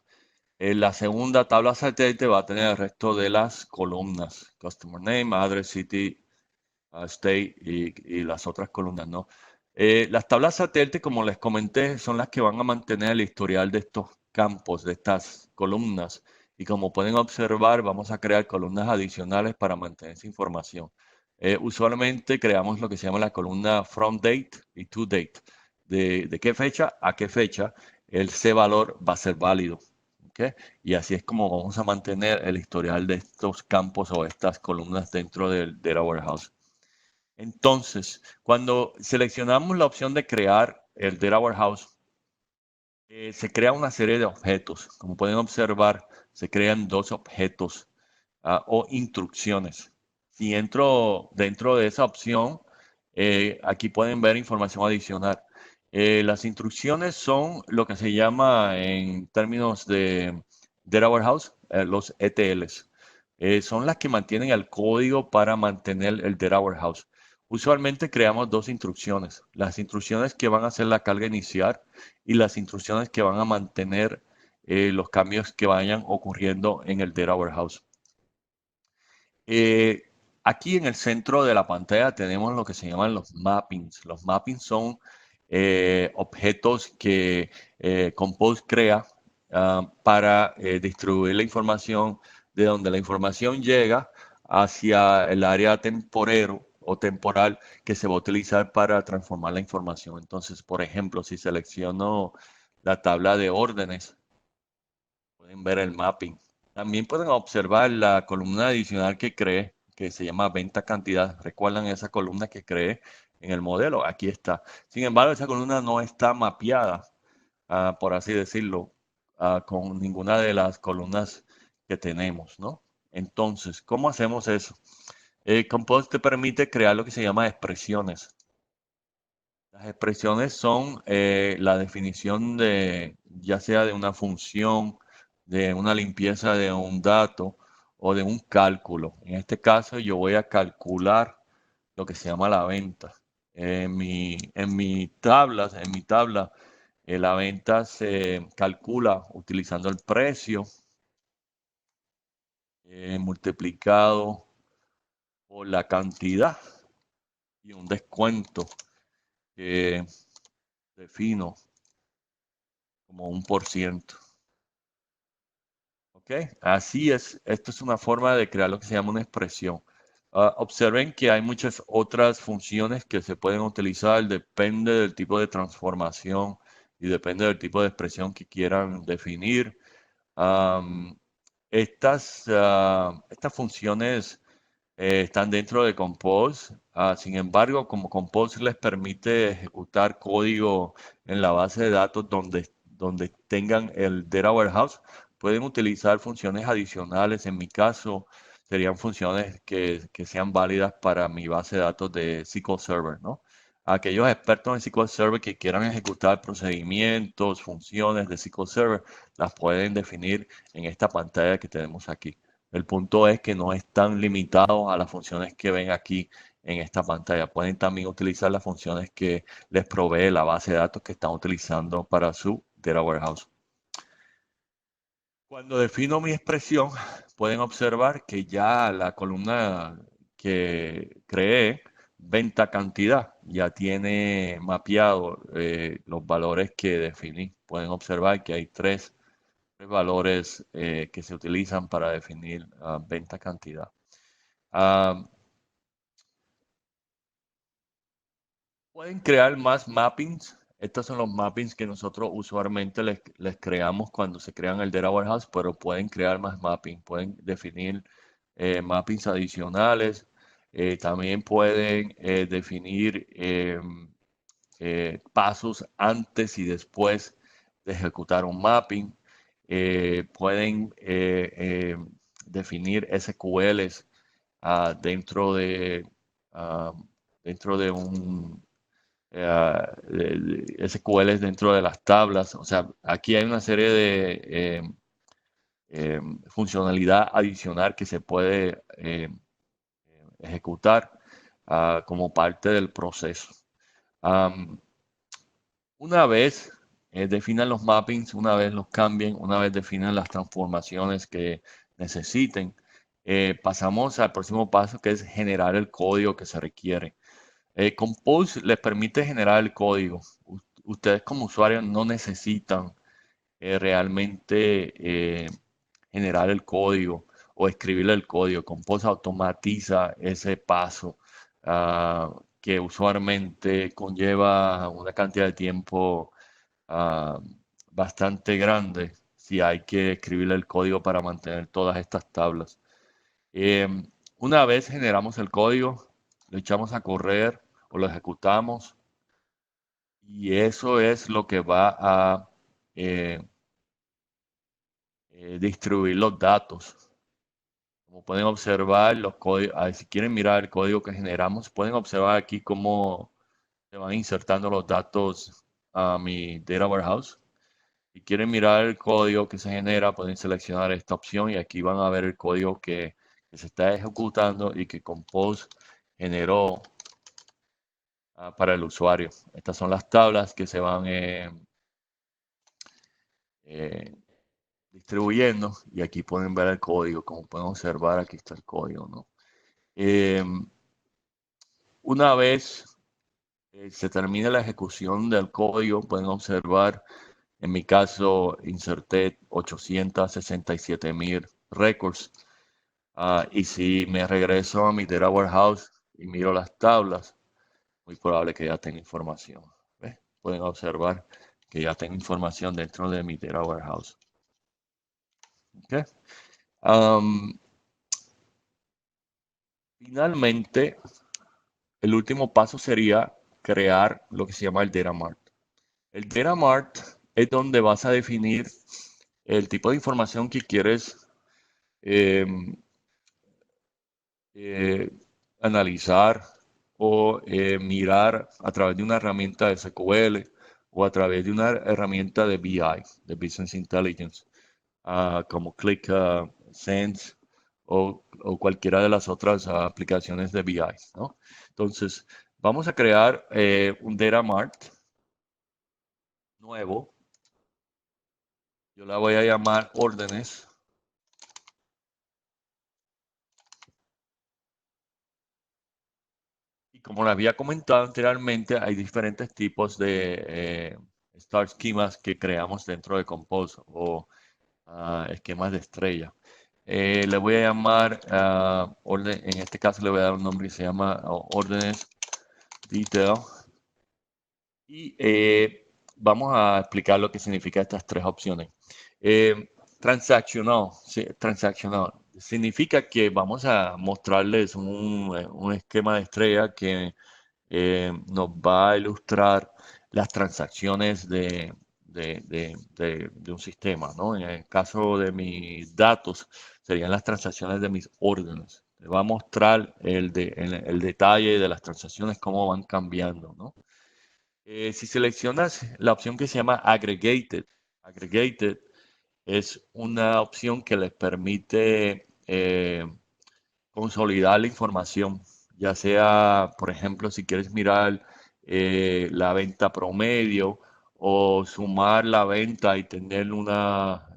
La segunda tabla satélite va a tener el resto de las columnas, Customer Name, Address, City, State y las otras columnas, ¿no? Las tablas satélite, como les comenté, son las que van a mantener el historial de estos campos, de estas columnas. Y como pueden observar, vamos a crear columnas adicionales para mantener esa información. Usualmente creamos lo que se llama la columna from date y to date. De qué fecha a qué fecha ese valor va a ser válido. ¿Okay? Y así es como vamos a mantener el historial de estos campos o estas columnas dentro del Data Warehouse. Entonces, cuando seleccionamos la opción de crear el Data Warehouse, se crea una serie de objetos. Como pueden observar, se crean dos objetos o instrucciones. Si entro dentro de esa opción, aquí pueden ver información adicional. Las instrucciones son lo que se llama en términos de Data Warehouse, los ETLs. Son las que mantienen el código para mantener el Data Warehouse. Usualmente creamos dos instrucciones. Las instrucciones que van a hacer la carga inicial y las instrucciones que van a mantener los cambios que vayan ocurriendo en el Data Warehouse. Aquí en el centro de la pantalla tenemos lo que se llaman los mappings. Los mappings son objetos que Compose crea para distribuir la información de donde la información llega hacia el área temporero o temporal que se va a utilizar para transformar la información. Entonces, por ejemplo, si selecciono la tabla de órdenes, pueden ver el mapping. También pueden observar la columna adicional que creé, que se llama venta cantidad. ¿Recuerdan esa columna que creé en el modelo? Aquí está. Sin embargo, esa columna no está mapeada, por así decirlo, con ninguna de las columnas que tenemos, ¿no? Entonces, ¿cómo hacemos eso? Compose te permite crear lo que se llama expresiones. Las expresiones son la definición de, ya sea de una función, de una limpieza de un dato o de un cálculo. En este caso, yo voy a calcular lo que se llama la venta. En mi tabla, la venta se calcula utilizando el precio multiplicado por la cantidad y un descuento que defino como 1%. ¿Ok? Así es. Esto es una forma de crear lo que se llama una expresión. Observen que hay muchas otras funciones que se pueden utilizar. Depende del tipo de transformación y depende del tipo de expresión que quieran definir. Um, estas funciones están dentro de Compose. Sin embargo, como Compose les permite ejecutar código en la base de datos donde tengan el Data Warehouse, pueden utilizar funciones adicionales. En mi caso, serían funciones que sean válidas para mi base de datos de SQL Server, ¿no? Aquellos expertos en SQL Server que quieran ejecutar procedimientos, funciones de SQL Server, las pueden definir en esta pantalla que tenemos aquí. El punto es que no están limitados a las funciones que ven aquí en esta pantalla. Pueden también utilizar las funciones que les provee la base de datos que están utilizando para su Data Warehouse. Cuando defino mi expresión, pueden observar que ya la columna que creé, venta cantidad, ya tiene mapeado los valores que definí. Pueden observar que hay tres valores que se utilizan para definir venta cantidad. Pueden crear más mappings. Estos son los mappings que nosotros usualmente les creamos cuando se crean el Data Warehouse, pero pueden crear más mappings. Pueden definir mappings adicionales. También pueden definir pasos antes y después de ejecutar un mapping. Pueden definir SQLs dentro ah, dentro de un SQLs dentro de las tablas. O sea, aquí hay una serie de funcionalidad adicional que se puede ejecutar como parte del proceso. Una vez definan los mappings, una vez los cambien, una vez definan las transformaciones que necesiten, pasamos al próximo paso, que es generar el código que se requiere. Compose les permite generar el código. Ustedes como usuarios no necesitan realmente generar el código o escribir el código. Compose automatiza ese paso que usualmente conlleva una cantidad de tiempo ah, bastante grande si hay que escribir el código para mantener todas estas tablas. Una vez generamos el código, lo echamos a correr o lo ejecutamos y eso es lo que va a eh, distribuir los datos. Como pueden observar, los códigos, si quieren mirar el código que generamos, pueden observar aquí cómo se van insertando los datos a mi Data Warehouse. Si quieren mirar el código que se genera, pueden seleccionar esta opción y aquí van a ver el código que se está ejecutando y que Compose generó para el usuario. Estas son las tablas que se van eh, distribuyendo y aquí pueden ver el código. Como pueden observar, aquí está el código, ¿no? Una vez se termine la ejecución del código, pueden observar, en mi caso, inserté 867,000 records. Y si me regreso a mi Data Warehouse y miro las tablas, muy probable que ya tenga información. ¿Ves? Pueden observar que ya tengo información dentro de mi Data Warehouse. ¿Okay? Finalmente, el último paso sería crear lo que se llama el Data Mart. El Data Mart es donde vas a definir el tipo de información que quieres eh, eh, analizar o mirar a través de una herramienta de SQL o a través de una herramienta de BI, de Business Intelligence, como Click Sense o cualquiera de las otras aplicaciones de BI, ¿no? Entonces, Vamos a crear un data mart nuevo. Yo la voy a llamar órdenes. Y como les había comentado anteriormente, hay diferentes tipos de star schemas que creamos dentro de Compose o esquemas de estrella. Le voy a llamar orden, en este caso le voy a dar un nombre que se llama órdenes detail. Y vamos a explicar lo que significa estas tres opciones. Transaccional, sí, transaccional. Significa que vamos a mostrarles un esquema de estrella que nos va a ilustrar las transacciones de un sistema, ¿no? En el caso de mis datos, serían las transacciones de mis órdenes. Le va a mostrar el detalle de las transacciones, cómo van cambiando, ¿no? Si seleccionas la opción que se llama Aggregated es una opción que les permite consolidar la información, ya sea, por ejemplo, si quieres mirar la venta promedio o sumar la venta y tener una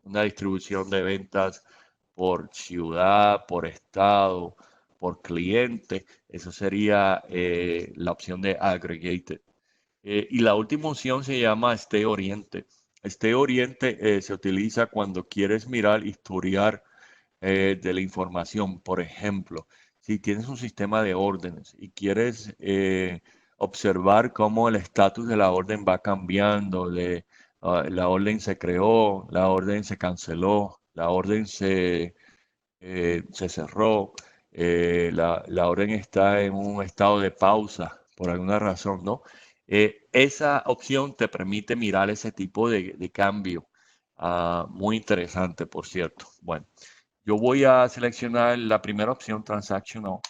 distribución de ventas por ciudad, por estado, por cliente. Eso sería la opción de Aggregated. Y la última opción se llama Stay Oriente. Stay Oriente se utiliza cuando quieres mirar, historiar de la información. Por ejemplo, si tienes un sistema de órdenes y quieres observar cómo el estatus de la orden va cambiando, la orden se creó, la orden se canceló, la orden se cerró, la orden está en un estado de pausa por alguna razón, ¿no? Esa opción te permite mirar ese tipo de cambio. Muy interesante, por cierto. Bueno, yo voy a seleccionar la primera opción, Transactional,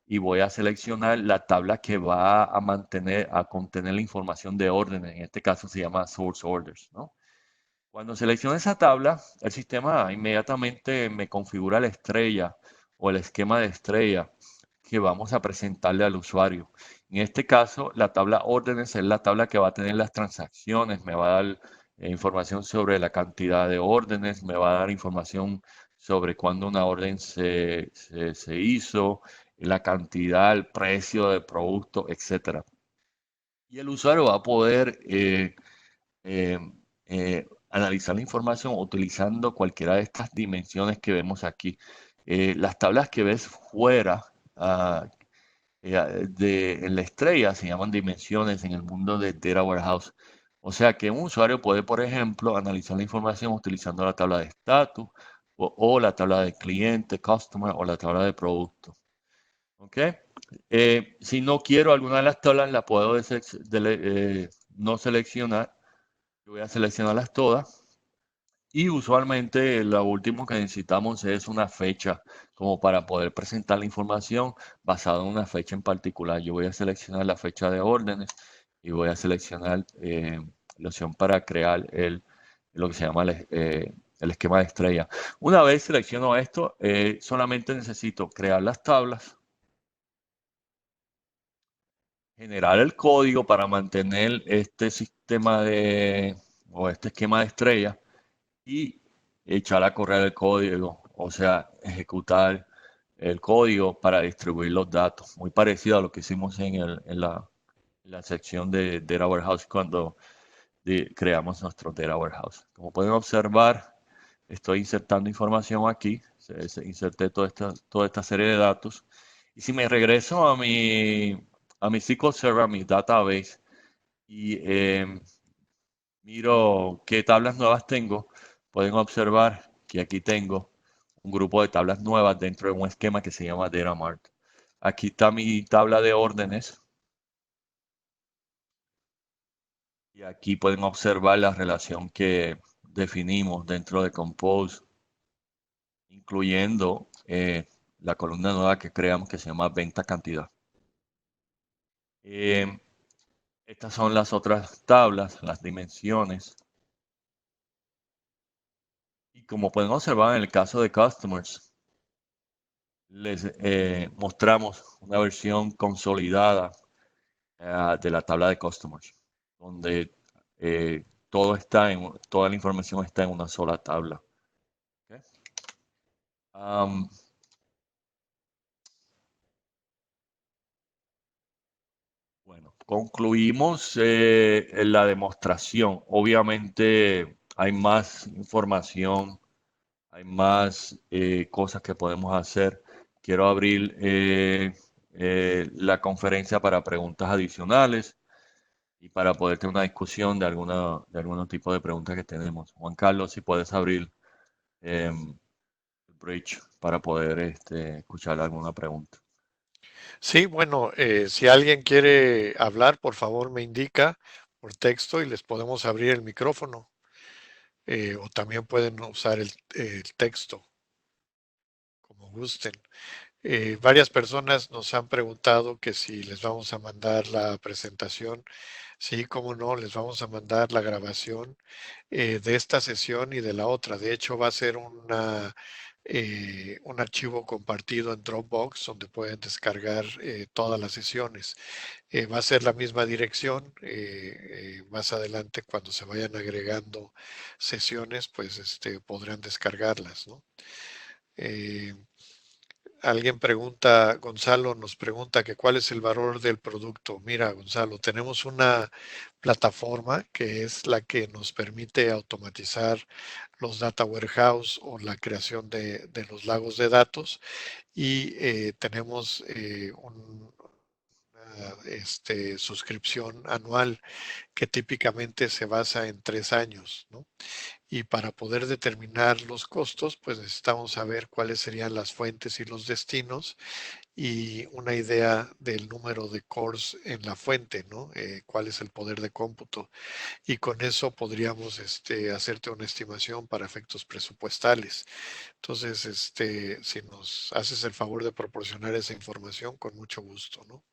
y voy a seleccionar la tabla que va a contener la información de órdenes. En este caso se llama Source Orders, ¿no? Cuando selecciono esa tabla, el sistema inmediatamente me configura la estrella o el esquema de estrella que vamos a presentarle al usuario. En este caso, la tabla órdenes es la tabla que va a tener las transacciones, me va a dar información sobre la cantidad de órdenes, me va a dar información sobre cuándo una orden se hizo, la cantidad, el precio del producto, etc. Y el usuario va a poder eh, analizar la información utilizando cualquiera de estas dimensiones que vemos aquí. Las tablas que ves fuera en la estrella se llaman dimensiones en el mundo de Data Warehouse. O sea que un usuario puede, por ejemplo, analizar la información utilizando la tabla de estatus o la tabla de cliente, customer o la tabla de producto. ¿Ok? Si no quiero alguna de las tablas, la puedo no seleccionar. Yo voy a seleccionarlas todas y usualmente lo último que necesitamos es una fecha como para poder presentar la información basada en una fecha en particular. Yo voy a seleccionar la fecha de órdenes y voy a seleccionar la opción para crear lo que se llama el esquema de estrella. Una vez selecciono esto, solamente necesito crear las tablas, generar el código para mantener este sistema o este esquema de estrella y echar a correr el código, o sea, ejecutar el código para distribuir los datos. Muy parecido a lo que hicimos en la sección de Data Warehouse cuando creamos nuestro Data Warehouse. Como pueden observar, estoy insertando información aquí, inserté toda esta serie de datos. Y si me regreso a mi SQL Server, a mi database, y miro qué tablas nuevas tengo, pueden observar que aquí tengo un grupo de tablas nuevas dentro de un esquema que se llama Data Mart. Aquí está mi tabla de órdenes y aquí pueden observar la relación que definimos dentro de Compose, incluyendo la columna nueva que creamos que se llama venta cantidad. Estas son las otras tablas, las dimensiones. Y como pueden observar en el caso de Customers, les mostramos una versión consolidada de la tabla de customers, donde toda la información está en una sola tabla. ¿Okay? Bueno, concluimos la demostración. Obviamente hay más información, hay más cosas que podemos hacer. Quiero abrir la conferencia para preguntas adicionales y para poder tener una discusión de algún tipo de preguntas que tenemos. Juan Carlos, si puedes abrir el bridge para poder escuchar alguna pregunta. Sí, bueno, si alguien quiere hablar, por favor me indica por texto y les podemos abrir el micrófono. O también pueden usar el texto, como gusten. Varias personas nos han preguntado que si les vamos a mandar la presentación. Sí, cómo no, les vamos a mandar la grabación de esta sesión y de la otra. De hecho, va a ser un archivo compartido en Dropbox donde pueden descargar todas las sesiones. Va a ser la misma dirección. Más adelante, cuando se vayan agregando sesiones, pues podrán descargarlas, ¿no? Eh, Alguien pregunta, Gonzalo nos pregunta que cuál es el valor del producto. Mira, Gonzalo, tenemos una plataforma que es la que nos permite automatizar los data warehouse o la creación de los lagos de datos y tenemos una suscripción anual que típicamente se basa en 3 años, ¿no? Y para poder determinar los costos, pues necesitamos saber cuáles serían las fuentes y los destinos y una idea del número de cores en la fuente, ¿no? Cuál es el poder de cómputo. Y con eso podríamos hacerte una estimación para efectos presupuestales. Entonces, si nos haces el favor de proporcionar esa información, con mucho gusto, ¿no?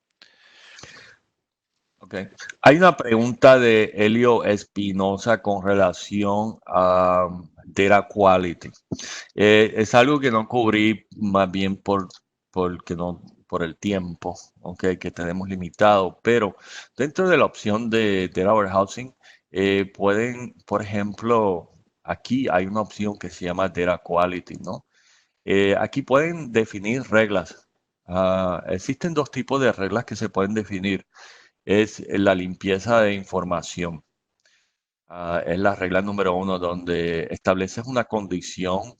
Okay. Hay una pregunta de Elio Espinosa con relación a data quality. Es algo que no cubrí más bien por el tiempo, okay, que tenemos limitado, pero dentro de la opción de data warehousing pueden, por ejemplo, aquí hay una opción que se llama data quality, ¿no? Aquí pueden definir reglas. Existen dos tipos de reglas que se pueden definir. Es la limpieza de información. Es la regla número uno donde estableces una condición.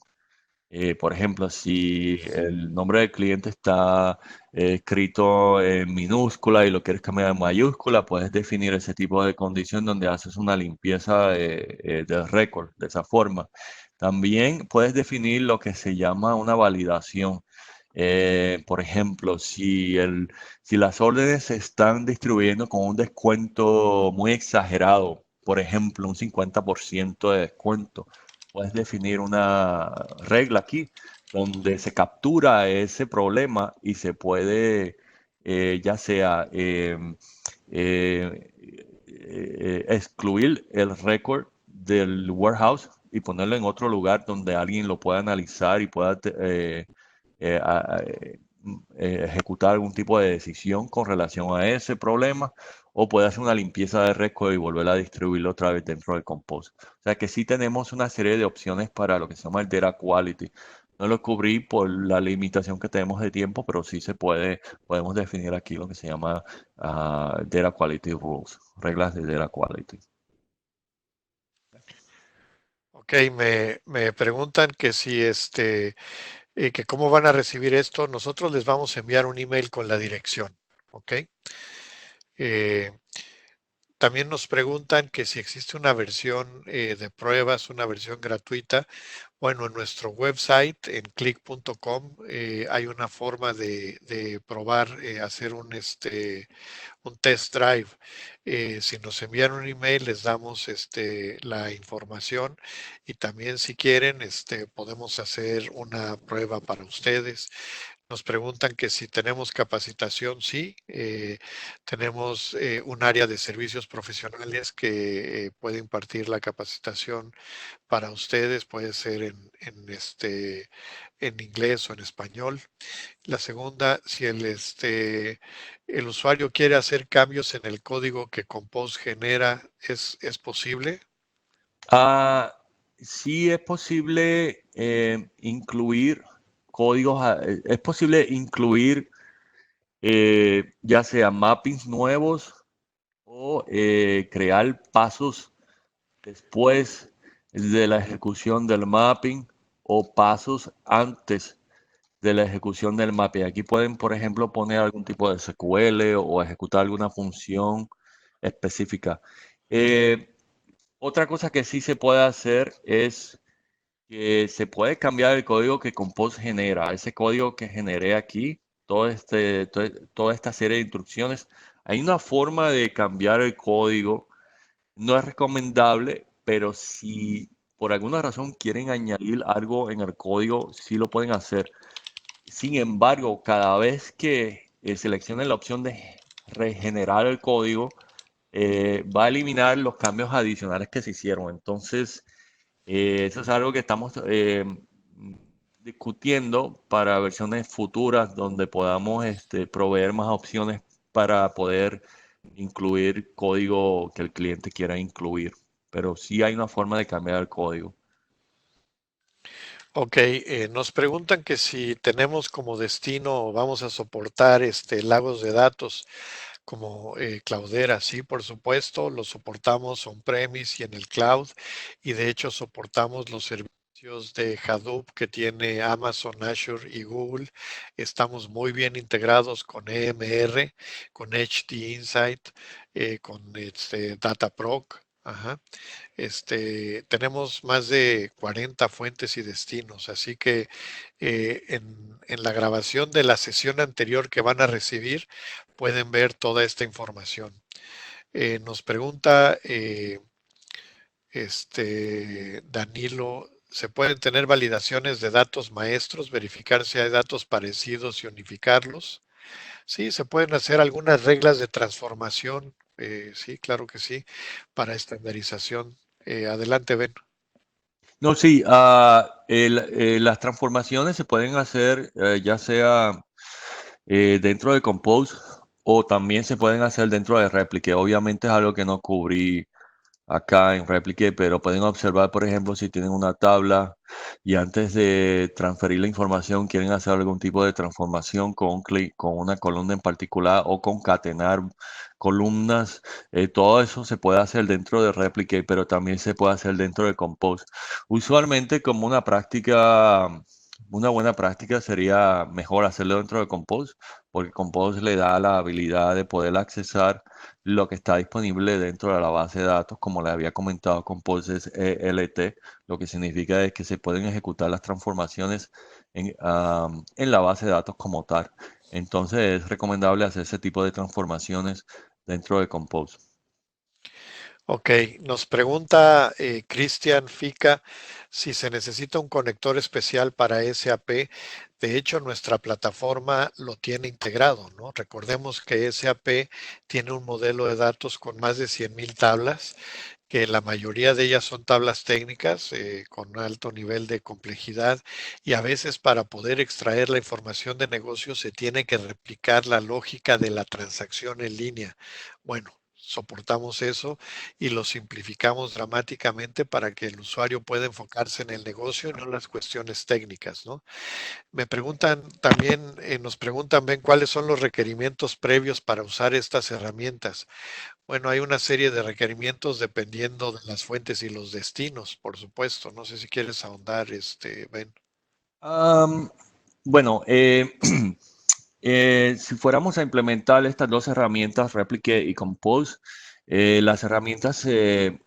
Por ejemplo, si el nombre del cliente está escrito en minúscula y lo quieres cambiar en mayúscula, puedes definir ese tipo de condición donde haces una limpieza del récord de esa forma. También puedes definir lo que se llama una validación. Por ejemplo, si las órdenes se están distribuyendo con un descuento muy exagerado, por ejemplo, un 50% de descuento, puedes definir una regla aquí donde se captura ese problema y se puede, ya sea eh, excluir el récord del warehouse y ponerlo en otro lugar donde alguien lo pueda analizar y pueda ejecutar algún tipo de decisión con relación a ese problema, o puede hacer una limpieza de récord y volver a distribuirlo otra vez dentro del Compose. O sea que sí tenemos una serie de opciones para lo que se llama el Data Quality. No lo cubrí por la limitación que tenemos de tiempo, pero sí podemos definir aquí lo que se llama Data Quality Rules, reglas de Data Quality. Ok, me preguntan que si que cómo van a recibir esto. Nosotros les vamos a enviar un email con la dirección, ¿ok? Eh, También nos preguntan que si existe una versión de pruebas, una versión gratuita. Bueno, en nuestro website, en click.com, hay una forma de probar, hacer un test drive. Si nos envían un email, les damos la información y también si quieren, podemos hacer una prueba para ustedes. Nos preguntan que si tenemos capacitación, sí. Tenemos un área de servicios profesionales que puede impartir la capacitación para ustedes, puede ser en inglés o en español. La segunda, si el usuario quiere hacer cambios en el código que Compose genera, ¿es posible? Ah, sí es posible incluir códigos, es posible incluir ya sea mappings nuevos o crear pasos después de la ejecución del mapping o pasos antes de la ejecución del mapping. Aquí pueden, por ejemplo, poner algún tipo de SQL o ejecutar alguna función específica. Eh, Otra cosa que sí se puede hacer es que se puede cambiar el código que Compose genera. Ese código que generé aquí, toda esta serie de instrucciones, hay una forma de cambiar el código. No es recomendable, pero si por alguna razón quieren añadir algo en el código, sí lo pueden hacer. Sin embargo, cada vez que seleccionen la opción de regenerar el código, va a eliminar los cambios adicionales que se hicieron. Entonces, eso es algo que estamos discutiendo para versiones futuras donde podamos proveer más opciones para poder incluir código que el cliente quiera incluir. Pero sí hay una forma de cambiar el código. Ok, nos preguntan que si tenemos como destino, vamos a soportar lagos de datos como Cloudera. Sí, por supuesto, lo soportamos on-premise y en el cloud, y de hecho soportamos los servicios de Hadoop que tiene Amazon, Azure y Google. Estamos muy bien integrados con EMR, con HD Insight, con Dataproc. Ajá. Tenemos más de 40 fuentes y destinos, así que en la grabación de la sesión anterior que van a recibir pueden ver toda esta información. Nos pregunta Danilo, ¿se pueden tener validaciones de datos maestros, verificar si hay datos parecidos y unificarlos? Sí, se pueden hacer algunas reglas de transformación, sí, claro que sí, para estandarización. Adelante, Ben. No, sí, las transformaciones se pueden hacer ya sea dentro de Compose o también se pueden hacer dentro de Replica. Obviamente es algo que no cubrí acá en Replicate, pero pueden observar, por ejemplo, si tienen una tabla y antes de transferir la información quieren hacer algún tipo de transformación con un clic, con una columna en particular o concatenar columnas, todo eso se puede hacer dentro de Replicate, pero también se puede hacer dentro de Compose. Usualmente como una buena práctica sería mejor hacerlo dentro de Compose, porque Compose le da la habilidad de poder accesar lo que está disponible dentro de la base de datos, como le había comentado con Pulses ELT, lo que significa es que se pueden ejecutar las transformaciones en la base de datos como tal. Entonces es recomendable hacer ese tipo de transformaciones dentro de Compose. Ok, nos pregunta Cristian Fica si se necesita un conector especial para SAP. De hecho, nuestra plataforma lo tiene integrado, ¿no? Recordemos que SAP tiene un modelo de datos con más de 100,000 tablas, que la mayoría de ellas son tablas técnicas con alto nivel de complejidad, y a veces para poder extraer la información de negocio se tiene que replicar la lógica de la transacción en línea. Bueno, soportamos eso y lo simplificamos dramáticamente para que el usuario pueda enfocarse en el negocio y no en las cuestiones técnicas, ¿no? Me preguntan también, nos preguntan, ven, ¿cuáles son los requerimientos previos para usar estas herramientas? Bueno, hay una serie de requerimientos dependiendo de las fuentes y los destinos, por supuesto. No sé si quieres ahondar, Ben. Am, bueno, si fuéramos a implementar estas dos herramientas, Replicate y Compose, las herramientas se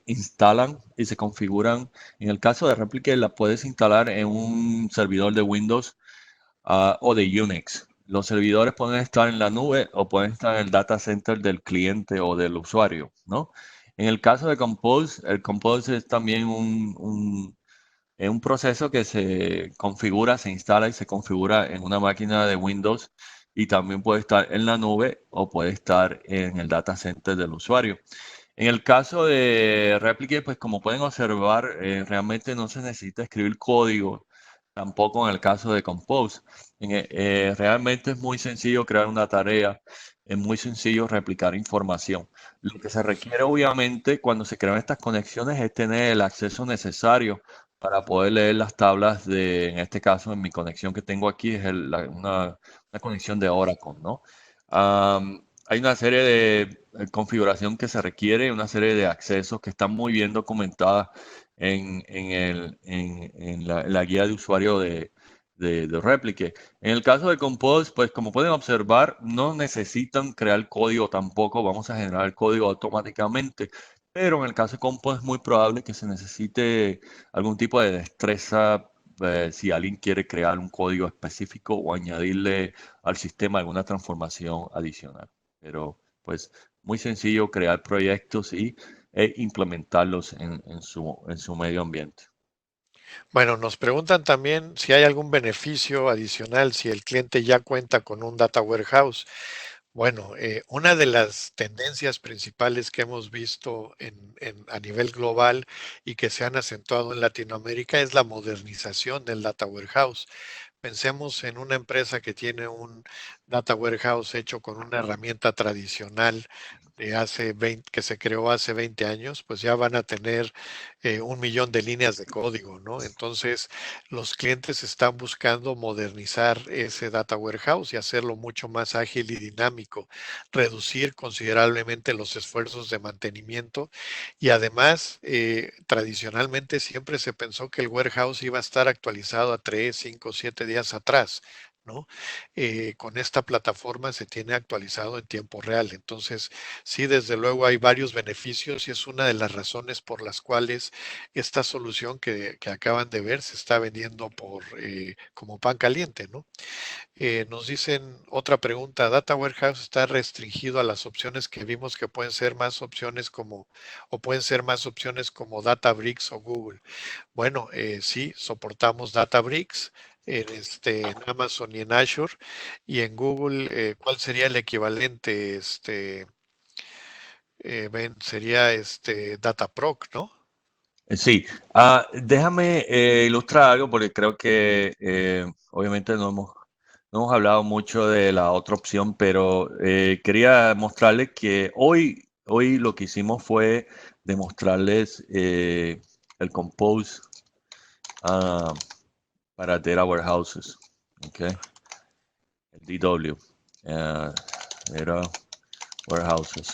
instalan y se configuran. En el caso de Replicate, la puedes instalar en un servidor de Windows o de Unix. Los servidores pueden estar en la nube o pueden estar en el data center del cliente o del usuario, ¿no? En el caso de Compose, el Compose es también Es un proceso que se configura, se instala y se configura en una máquina de Windows y también puede estar en la nube o puede estar en el data center del usuario. En el caso de Replicate, pues como pueden observar, realmente no se necesita escribir código, tampoco en el caso de Compose. Realmente es muy sencillo crear una tarea, es muy sencillo replicar información. Lo que se requiere, obviamente, cuando se crean estas conexiones es tener el acceso necesario para poder leer las tablas de, en este caso, en mi conexión que tengo aquí, es una conexión de Oracle, ¿no? Hay una serie de configuración que se requiere, una serie de accesos que están muy bien documentadas en la guía de usuario de Replicate. En el caso de Compose, pues como pueden observar, no necesitan crear código tampoco, vamos a generar el código automáticamente, pero en el caso de Compose es muy probable que se necesite algún tipo de destreza si alguien quiere crear un código específico o añadirle al sistema alguna transformación adicional. Pero pues muy sencillo crear proyectos e implementarlos en su medio ambiente. Bueno, nos preguntan también si hay algún beneficio adicional si el cliente ya cuenta con un data warehouse. Bueno, una de las tendencias principales que hemos visto a nivel global y que se han acentuado en Latinoamérica es la modernización del data warehouse. Pensemos en una empresa que tiene un data warehouse hecho con una herramienta tradicional de hace 20, que se creó hace 20 años, pues ya van a tener 1 millón de líneas de código, ¿no? Entonces, los clientes están buscando modernizar ese data warehouse y hacerlo mucho más ágil y dinámico, reducir considerablemente los esfuerzos de mantenimiento y además, tradicionalmente siempre se pensó que el warehouse iba a estar actualizado a 3, 5, 7 días atrás, ¿no? Con esta plataforma se tiene actualizado en tiempo real. Entonces, sí, desde luego hay varios beneficios y es una de las razones por las cuales esta solución que acaban de ver se está vendiendo como pan caliente, ¿no? Nos dicen otra pregunta, ¿Data Warehouse está restringido a las opciones que vimos que pueden ser más opciones o pueden ser más opciones como Databricks o Google? Bueno, sí, soportamos Databricks en Amazon y en Azure y en Google, ¿cuál sería el equivalente? Sería Dataproc, ¿no? Sí, déjame ilustrar algo porque creo que obviamente no hemos hablado mucho de la otra opción, pero quería mostrarles que hoy lo que hicimos fue demostrarles el Compose ah, para Data Warehouses, ¿ok? El DW, Data Warehouses.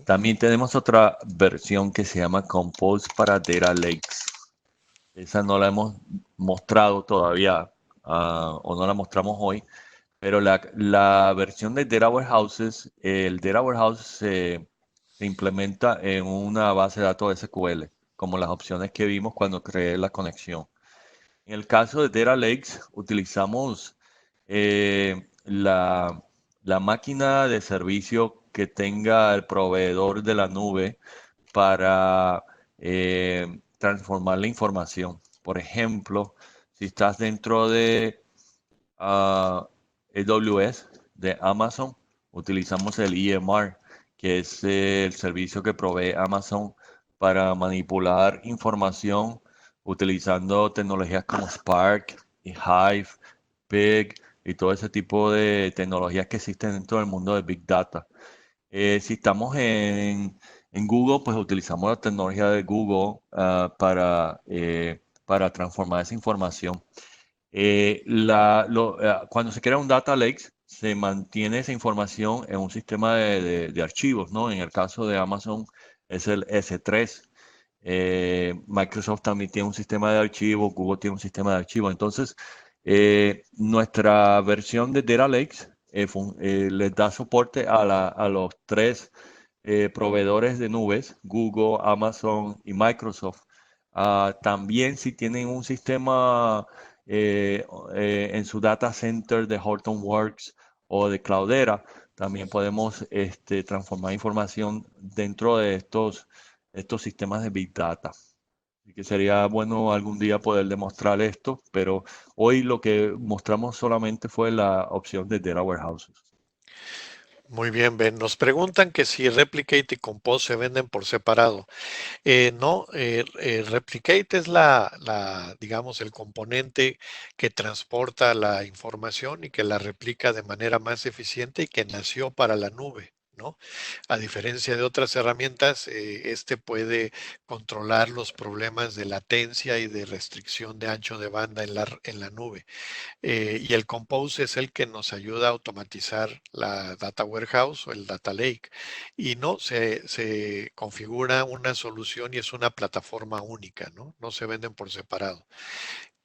También tenemos otra versión que se llama Compose para Data Lakes. Esa no la hemos mostrado todavía, o no la mostramos hoy, pero la versión de Data Warehouses, el Data Warehouse se implementa en una base de datos SQL, como las opciones que vimos cuando creé la conexión. En el caso de Data Lakes, utilizamos la máquina de servicio que tenga el proveedor de la nube para transformar la información. Por ejemplo, si estás dentro de AWS, de Amazon, utilizamos el EMR, que es el servicio que provee Amazon para manipular información utilizando tecnologías como Spark y Hive, Pig y todo ese tipo de tecnologías que existen dentro del mundo de Big Data. Si estamos en Google, pues utilizamos la tecnología de Google para transformar esa información. Cuando se crea un data lake, se mantiene esa información en un sistema de archivos, ¿no? En el caso de Amazon es el S3. Microsoft también tiene un sistema de archivos, Google tiene un sistema de archivos. Entonces, nuestra versión de Data Lakes les da soporte a los tres proveedores de nubes, Google, Amazon y Microsoft. También si tienen un sistema eh, en su data center de Hortonworks o de Cloudera, también podemos transformar información dentro de estos sistemas de Big Data. Así que sería bueno algún día poder demostrar esto, pero hoy lo que mostramos solamente fue la opción de Data Warehouses. Muy bien, Ben. Nos preguntan que si Replicate y Compose se venden por separado. No, Replicate es digamos, el componente que transporta la información y que la replica de manera más eficiente y que nació para la nube, ¿no? A diferencia de otras herramientas, este puede controlar los problemas de latencia y de restricción de ancho de banda en la nube. Y el Compose es el que nos ayuda a automatizar la Data Warehouse o el Data Lake. Y no, se configura una solución y es una plataforma única, ¿no? No se venden por separado.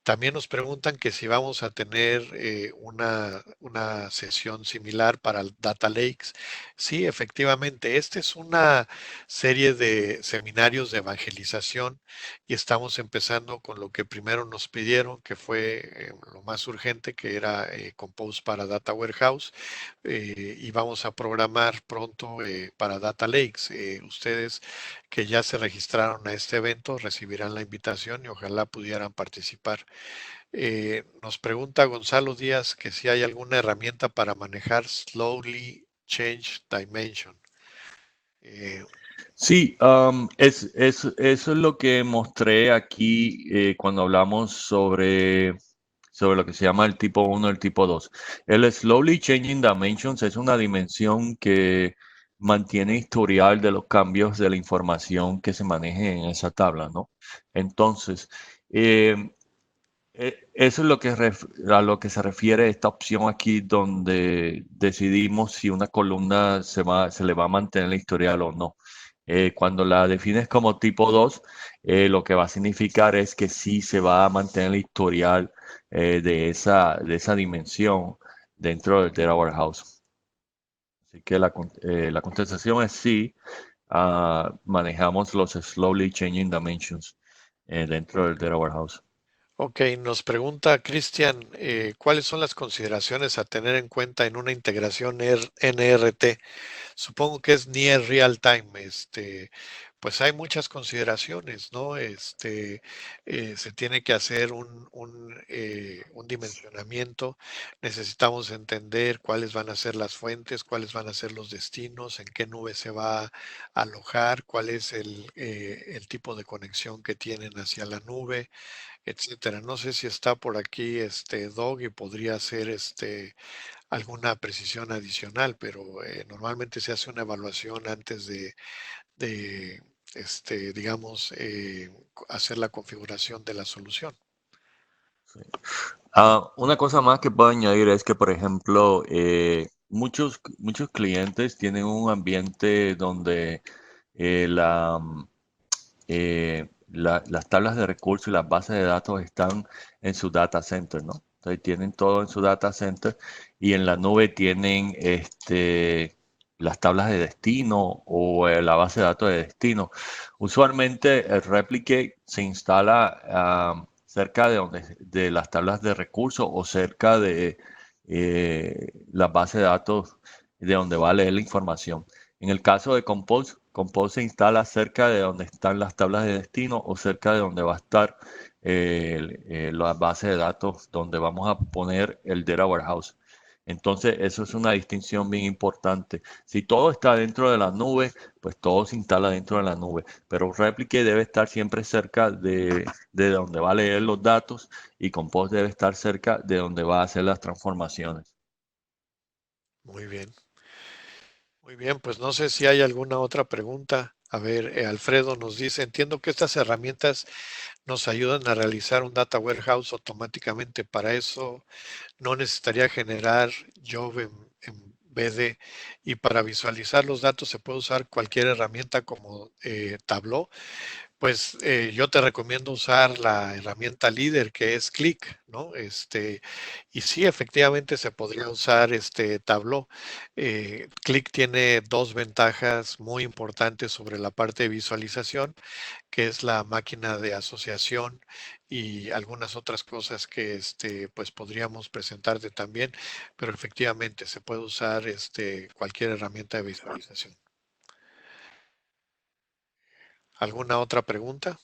También nos preguntan que si vamos a tener una sesión similar para el Data Lakes. Sí, efectivamente, esta es una serie de seminarios de evangelización y estamos empezando con lo que primero nos pidieron, que fue lo más urgente, que era Compose para Data Warehouse, y vamos a programar pronto para Data Lakes. Ustedes que ya se registraron a este evento recibirán la invitación y ojalá pudieran participar. Nos pregunta Gonzalo Díaz que si hay alguna herramienta para manejar Slowly Change Dimension. Eh, Sí, eso es lo que mostré aquí cuando hablamos sobre lo que se llama el tipo uno y el tipo 2. El Slowly Changing Dimensions es una dimensión que mantiene historial de los cambios de la información que se maneje en esa tabla, ¿no? Entonces, eh, eso es lo que a lo que se refiere esta opción aquí, donde decidimos si una columna se le va a mantener la historial o no. Cuando la defines como tipo 2, lo que va a significar es que sí se va a mantener el historial de esa dimensión dentro del Data Warehouse. Así que la contestación es sí. Manejamos los Slowly Changing Dimensions dentro del Data Warehouse. ok, nos pregunta Cristian, ¿cuáles son las consideraciones a tener en cuenta en una integración NRT? Supongo que es near real time. Pues hay muchas consideraciones, ¿no? Se tiene que hacer un dimensionamiento. Necesitamos entender cuáles van a ser las fuentes, cuáles van a ser los destinos, en qué nube se va a alojar, cuál es el tipo de conexión que tienen hacia la nube, etcétera. No sé si está por aquí Dog y podría hacer alguna precisión adicional, pero normalmente se hace una evaluación antes de digamos, hacer la configuración de la solución. Una cosa más que puedo añadir es que, por ejemplo, muchos clientes tienen un ambiente donde eh, la, mm, las tablas de recursos y las bases de datos están en su data center, ¿no? Entonces tienen todo en su data center y en la nube tienen las tablas de destino o la base de datos de destino. Usualmente el Replicate se instala cerca de las tablas de recursos o cerca de las bases de datos de donde va a leer la información. En el caso de Compose, Compose se instala cerca de donde están las tablas de destino o cerca de donde va a estar la base de datos donde vamos a poner el Data Warehouse. Entonces, eso es una distinción bien importante. Si todo está dentro de la nube, pues todo se instala dentro de la nube. Pero Replicate debe estar siempre cerca de donde va a leer los datos y Compose debe estar cerca de donde va a hacer las transformaciones. Muy bien, muy bien. Pues no sé si hay alguna otra pregunta. A ver, Alfredo nos dice, entiendo que estas herramientas nos ayudan a realizar un data warehouse automáticamente. Para eso no necesitaría generar job en BD y para visualizar los datos se puede usar cualquier herramienta como Tableau. Pues yo te recomiendo usar la herramienta líder que es Click, ¿no? Y sí, efectivamente se podría usar este Tableau. Click tiene dos ventajas muy importantes sobre la parte de visualización, que es la máquina de asociación y algunas otras cosas que pues podríamos presentarte también, pero efectivamente se puede usar cualquier herramienta de visualización. ¿Alguna otra pregunta?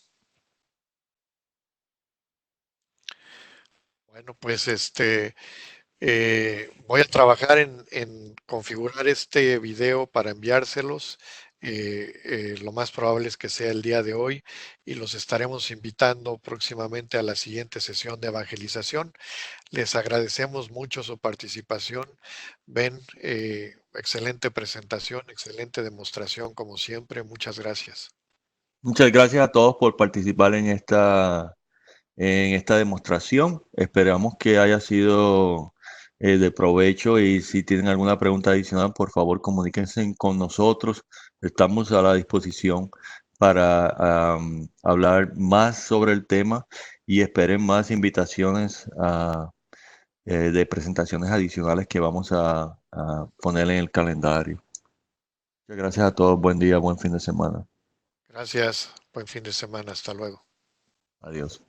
Bueno, pues voy a trabajar en configurar este video para enviárselos. Lo más probable es que sea el día de hoy y los estaremos invitando próximamente a la siguiente sesión de evangelización. Les agradecemos mucho su participación. Ben, excelente presentación, excelente demostración como siempre. Muchas gracias. Muchas gracias a todos por participar en esta demostración. Esperamos que haya sido de provecho y si tienen alguna pregunta adicional, por favor comuníquense con nosotros. Estamos a la disposición para hablar más sobre el tema y esperen más invitaciones de presentaciones adicionales que vamos a poner en el calendario. Muchas gracias a todos. Buen día, buen fin de semana. Gracias. Buen fin de semana. Hasta luego. Adiós.